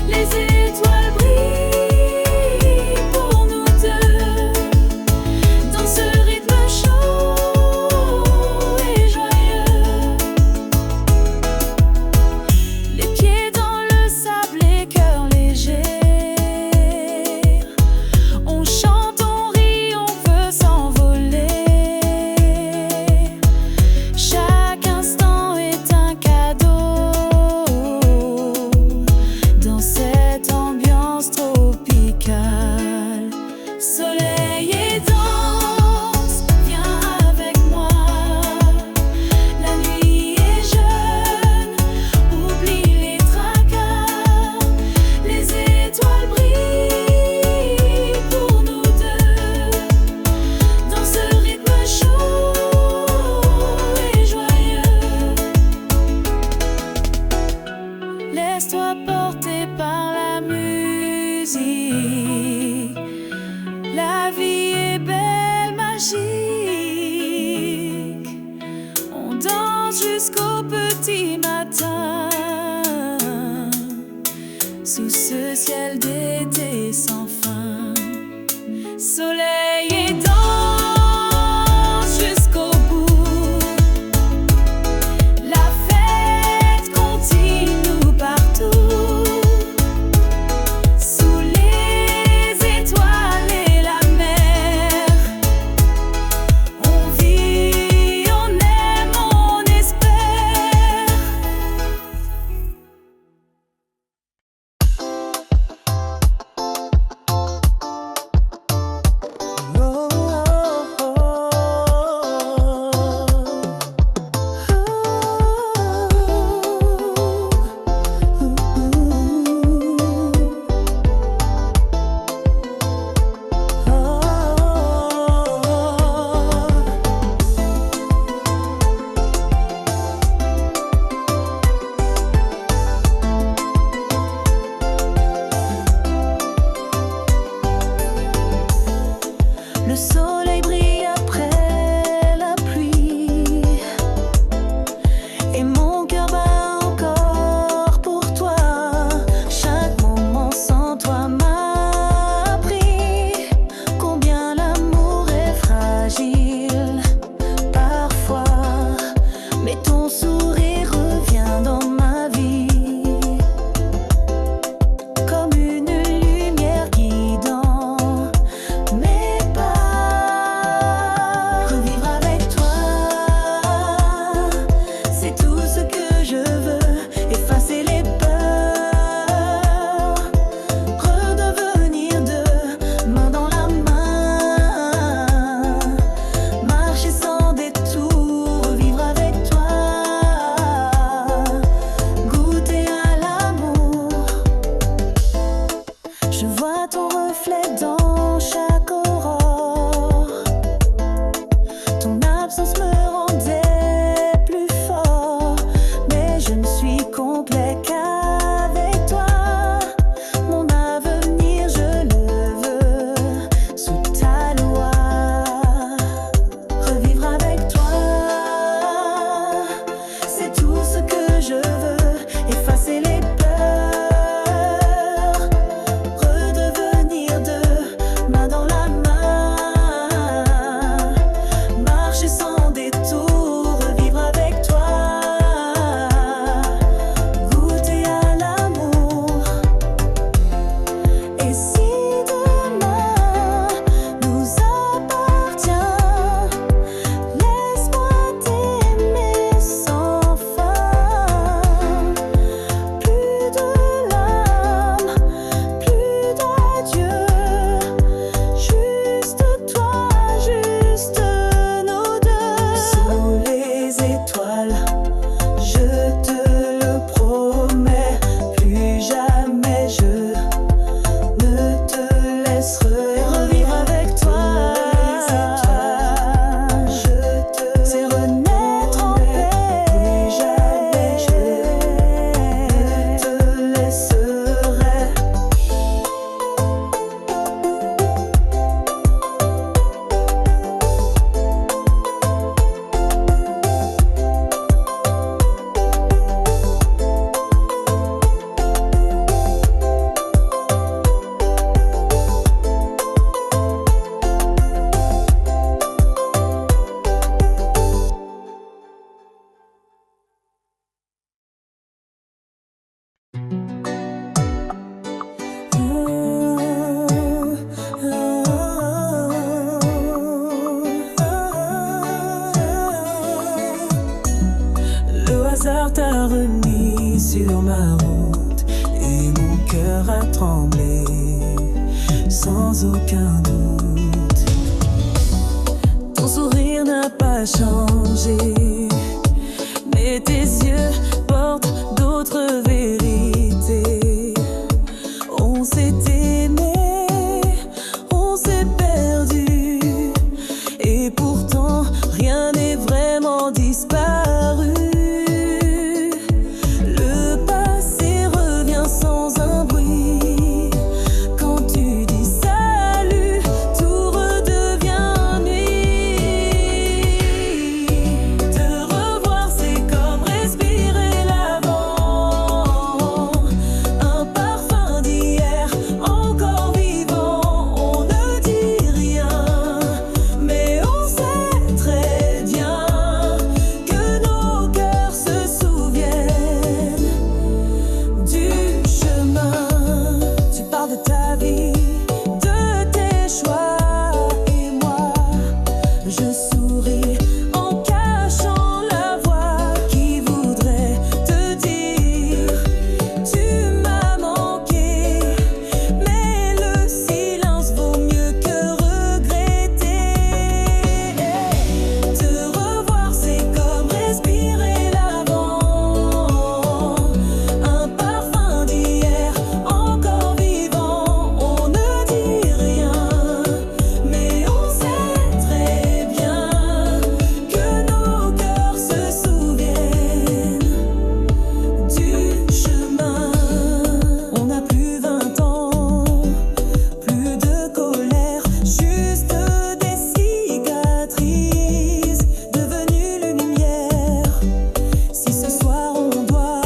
Les étoiles brillent pour nous deux. Dans ce rythme chaud et joyeux, les pieds dans le sable, les cœurs légers. On chante, on rit, on veut s'envoler. Chaque instant est un cadeau dans cette ambiance tropicale. Soleil et danse, viens avec moi. La nuit est jeune, oublie les tracas. Les étoiles brillent pour nous deux. Dans ce rythme chaud et joyeux, laisse-toi porter par la musique. La vie est belle, magique. On danse jusqu'au petit matin, sous ce ciel d'été sans fin. Soleil et danse jusqu'au bout. La fête continue partout. Sous les étoiles et la mer, on vit, on aime, on espère. Oh, trembler sans aucun doute. Ton sourire n'a pas changé, mais tes yeux portent d'autres vérités. On s'est aimé, on s'est perdu, et pourtant rien n'est vraiment disparu. Le passé revient sans un bruit. Quand tu dis salut, tout redevient nuit. Te revoir, c'est comme respirer l'avant. Un parfum d'hier, encore vivant. On ne dit rien, mais on sait très bien que nos cœurs se souviennent du chemin. Tu parles de ta vie, de tes choix, et moi, je souris en cachant la voix qui voudrait te dire tu m'as manqué. Mais le silence vaut mieux que regretter. Te revoir, c'est comme respirer l'avant. Un parfum d'hier, encore vivant. On ne dit rien, mais on sait très bien que nos cœurs se souviennent du chemin. On n'a plus 20 ans, plus de colère, juste des cicatrices devenues lumière. Si ce soir on doit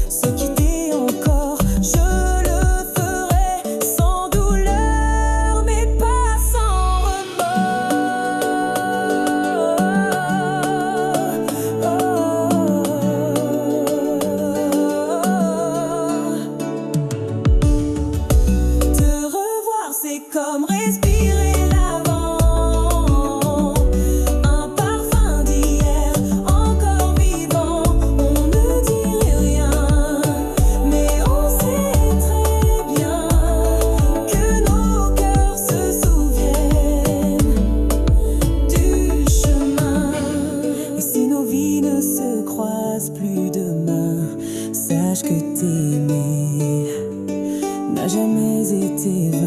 se quitter encore, je le ferai sans douleur, mais pas sans remords. Te revoir, c'est comme respirer l'avant. Un parfum d'hier, encore vivant. On ne dit rien, mais on sait très bien que nos cœurs se souviennent du chemin. Et si nos vies ne se croisent plus demain, sache que t'aimer n'a jamais été vain.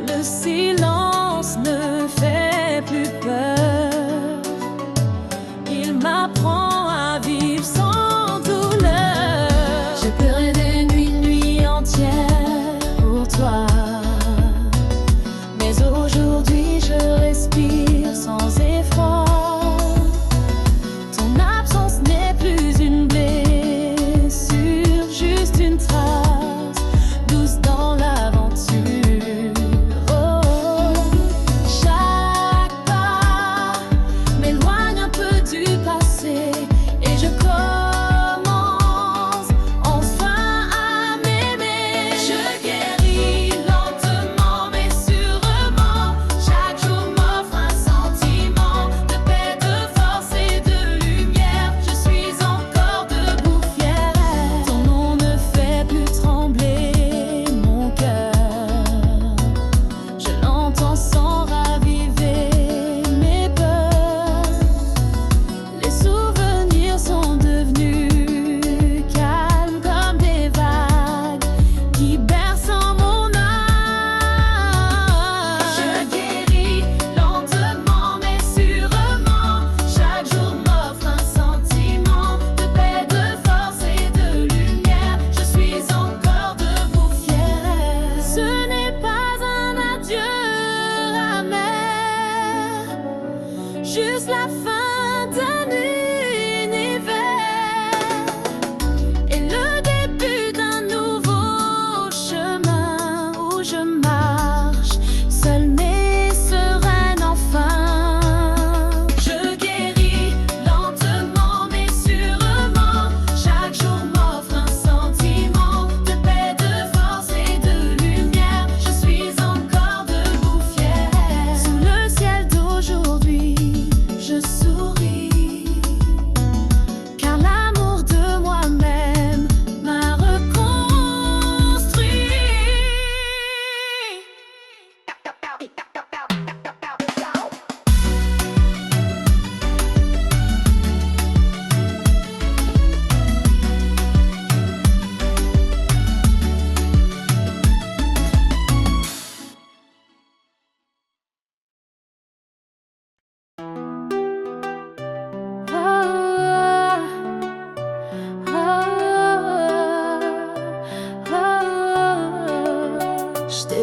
Le silence ne fait plus peur. Il m'apprend à vivre sans douleur. J'ai pleuré des nuits entières pour toi. Mais aujourd'hui je respire sans effort. Ton absence n'est plus une blessure, juste une trace douce dans l'aventure. Oh, chaque pas m'éloigne un peu du passé, et je commence enfin à m'aimer. Je guéris lentement mais sûrement. Chaque jour m'offre un sentiment de paix, de force et de lumière. Je suis encore debout fière. Ton nom ne fait plus trembler mon cœur. Je l'entends sans raviver mes peurs. Les souvenirs sont devenus calmes comme des vagues qui bercent en mon âme. Je guéris lentement mais sûrement. Chaque jour m'offre un sentiment de paix, de force et de lumière. Je suis encore debout fière. Ce n'est pas un adieu amer, juste la fin d'un univers et le début d'un nouveau chemin où je marche seule mais sereine enfin. Je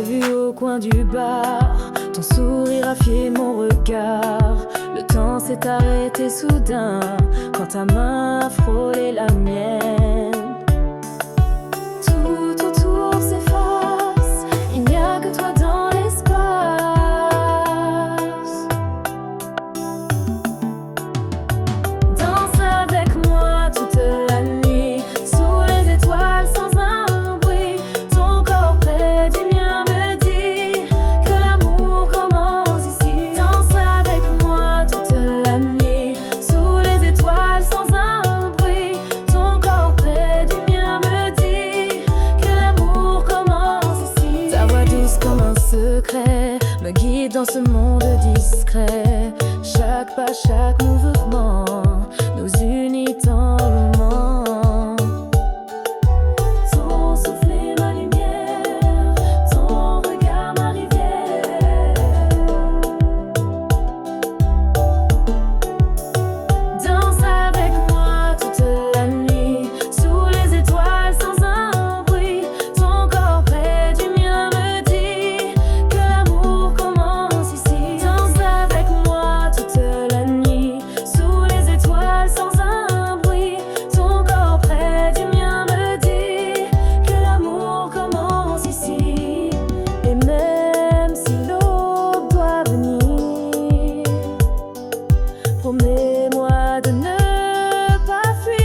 t'ai vu au coin du bar, ton sourire a fié mon regard. Le temps s'est arrêté soudain quand ta main a frôlé la mienne. Tout autour s'efface, il n'y a que toi dans l'espace. Danse avec moi toute la nuit, sous les étoiles sans un bruit. Ton corps près du mien me dit que l'amour commence ici. Danse avec moi toute la nuit, sous les étoiles sans un bruit. Ton corps près du mien me dit que l'amour commence ici. Ta voix douce comme un secret me guide dans ce monde discret. Chaque pas, chaque mouvement nous unit tendrement. Ton souffle est ma lumière, ton regard ma rivière. Danse avec moi toute la nuit, sous les étoiles sans un bruit. Ton corps près du mien me dit que l'amour commence ici. Danse avec moi toute la nuit, sous les étoiles sans un bruit. Ton corps près du mien me dit que l'amour commence ici. Et même si l'aube doit venir, promets-moi de ne pas fuir.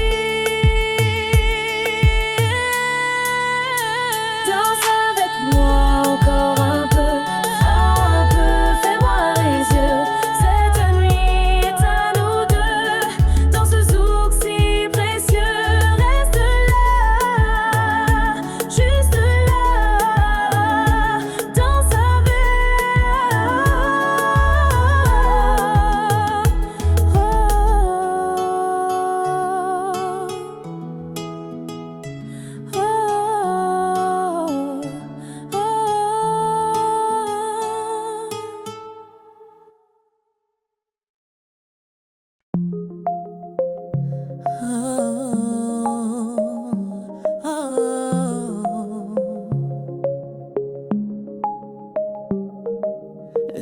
Danse avec moi encore un peu, fais-moi les yeux. Cette nuit est à nous deux, dans ce zouk si précieux. Reste là, juste là, danse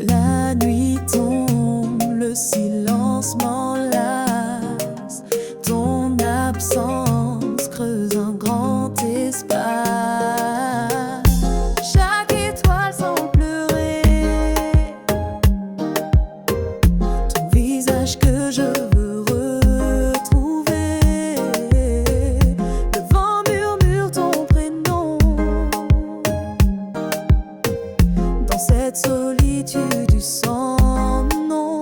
La nuit tombe, le silence m'enlace. Ton absence creuse un grand espace. Chaque étoile semble pleurer. Ton visage que je veux retrouver. Le vent murmure ton prénom. Dans cette solitude du sans nom.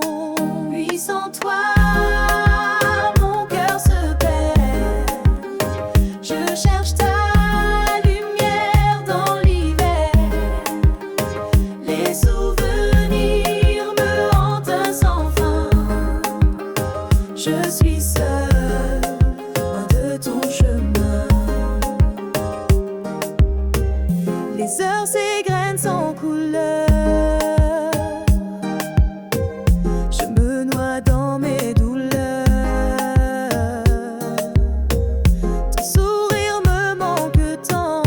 Puis sans toi, mon cœur se perd. Je cherche ta lumière dans l'hiver. Les souvenirs me hantent sans fin. Je suis seule, loin de ton chemin. Les heures s'égrènent sans couleur. Je me noie dans mes douleurs. Ton sourire me manque tant.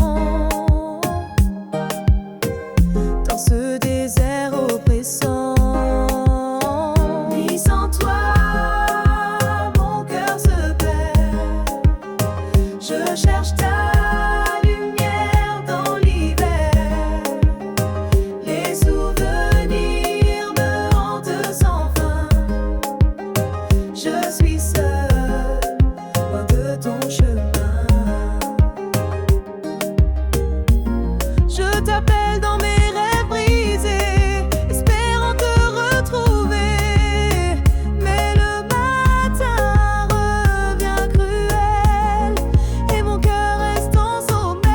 Dans ce désert oppressant. Ni sans toi, mon cœur se perd. Je cherche ta lumière dans l'hiver. Les souvenirs me hantent sans fin. Je suis seule, loin de ton chemin. Je t'appelle dans mes rêves brisés, espérant te retrouver. Mais le matin revient cruel et mon cœur reste en sommeil.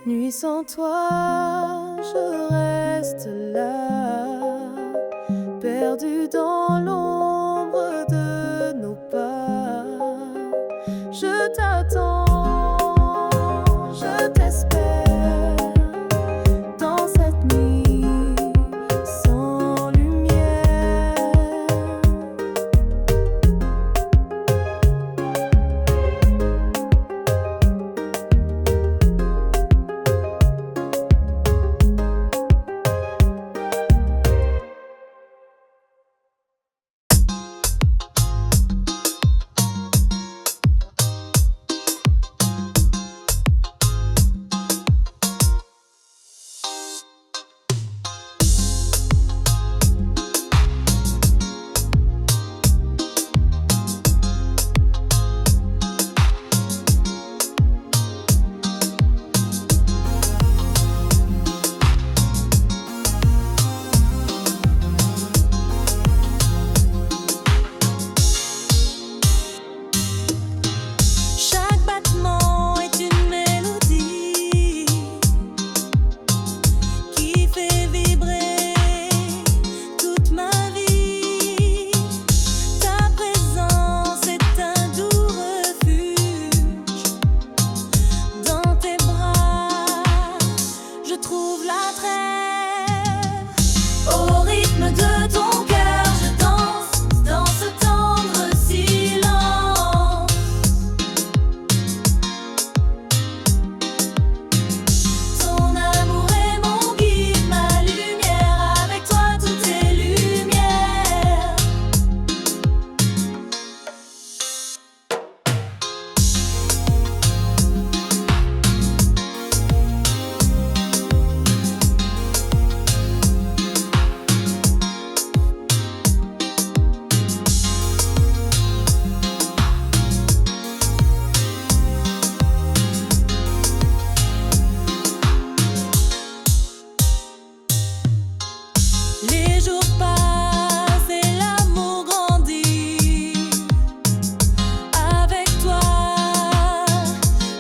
Nuit sans toi, je reste là, perdu dans l'ombre de nos pas. Je t'attends, je t'espère, dans cette nuit sans lumière. jours passent et l'amour grandit. Avec toi,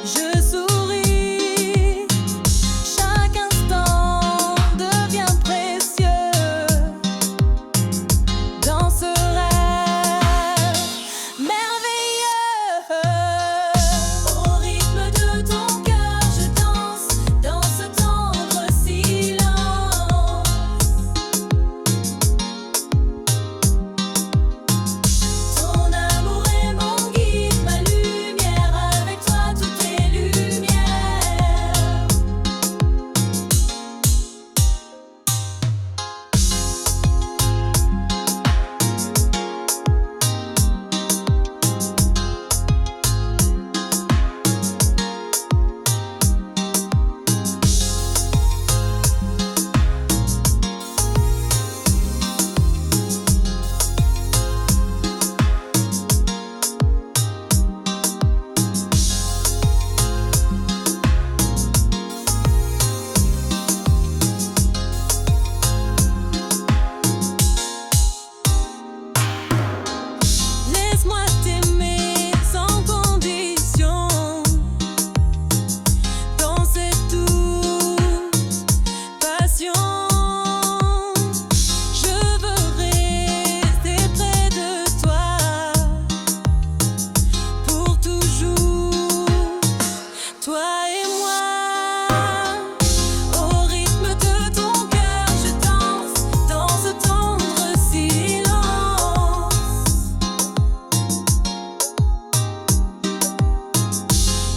je souris. Chaque instant devient précieux dans ce rêve merveilleux. Au rythme de ton cœur, je danse dans ce tendre silence. Ton amour est mon guide, ma lumière. Avec toi, tout est lumière. Laisse-moi t'aimer sans condition. Dans cette douce passion, je veux rester près de toi pour toujours, toi et moi. Au rythme de ton cœur, je danse dans ce tendre silence.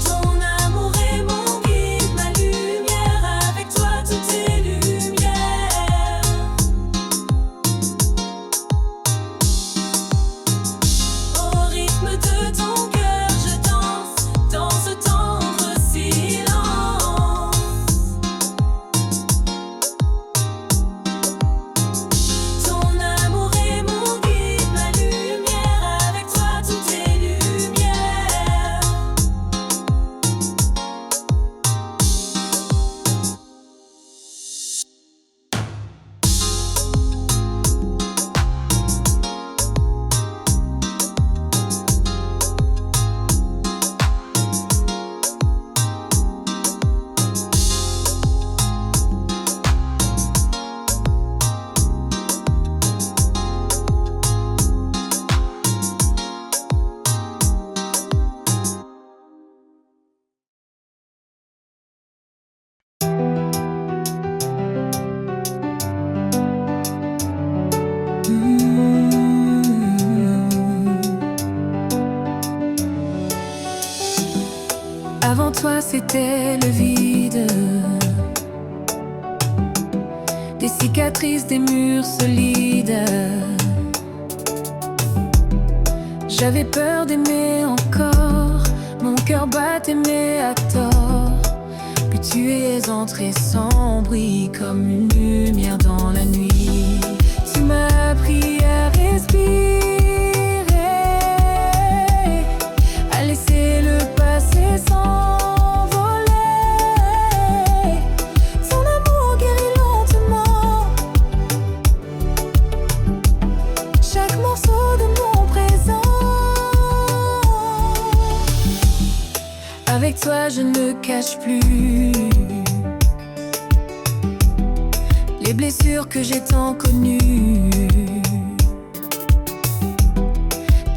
Ton amour est mon guide, ma lumière. Avec toi, tout est lumière. Au rythme de ton cœur, je danse dans ce tendre silence. Ton amour est mon guide, ma lumière. Avec toi, tout est lumière. Avant toi, c'était le vide, des cicatrices, des murs solides. J'avais peur d'aimer encore, mon cœur battait mais à tort. Puis tu es entré sans bruit, comme une lumière dans la nuit. Tu m'as appris à respirer, à laisser le passé s'envoler. Ton amour guérit lentement chaque morceau de mon présent. Avec toi, je ne cache plus les blessures que j'ai tant connues.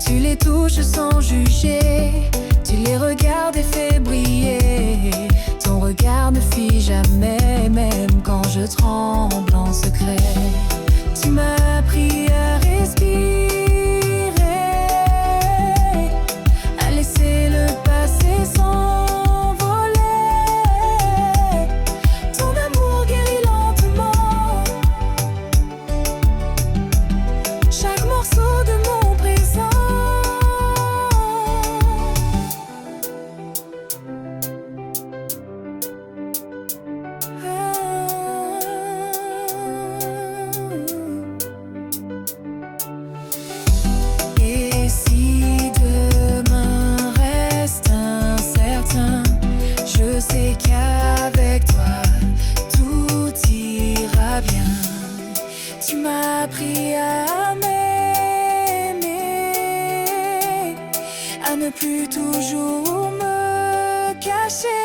Tu les touches sans juger, tu les regardes et fais briller. Ton regard ne fuit jamais, même quand je tremble en secret. Tu m'as appris à respirer, à laisser le passé s'envoler. Ton amour guérit lentement chaque morceau de mon présent. Tu m'as appris à m'aimer, à ne plus toujours me cacher.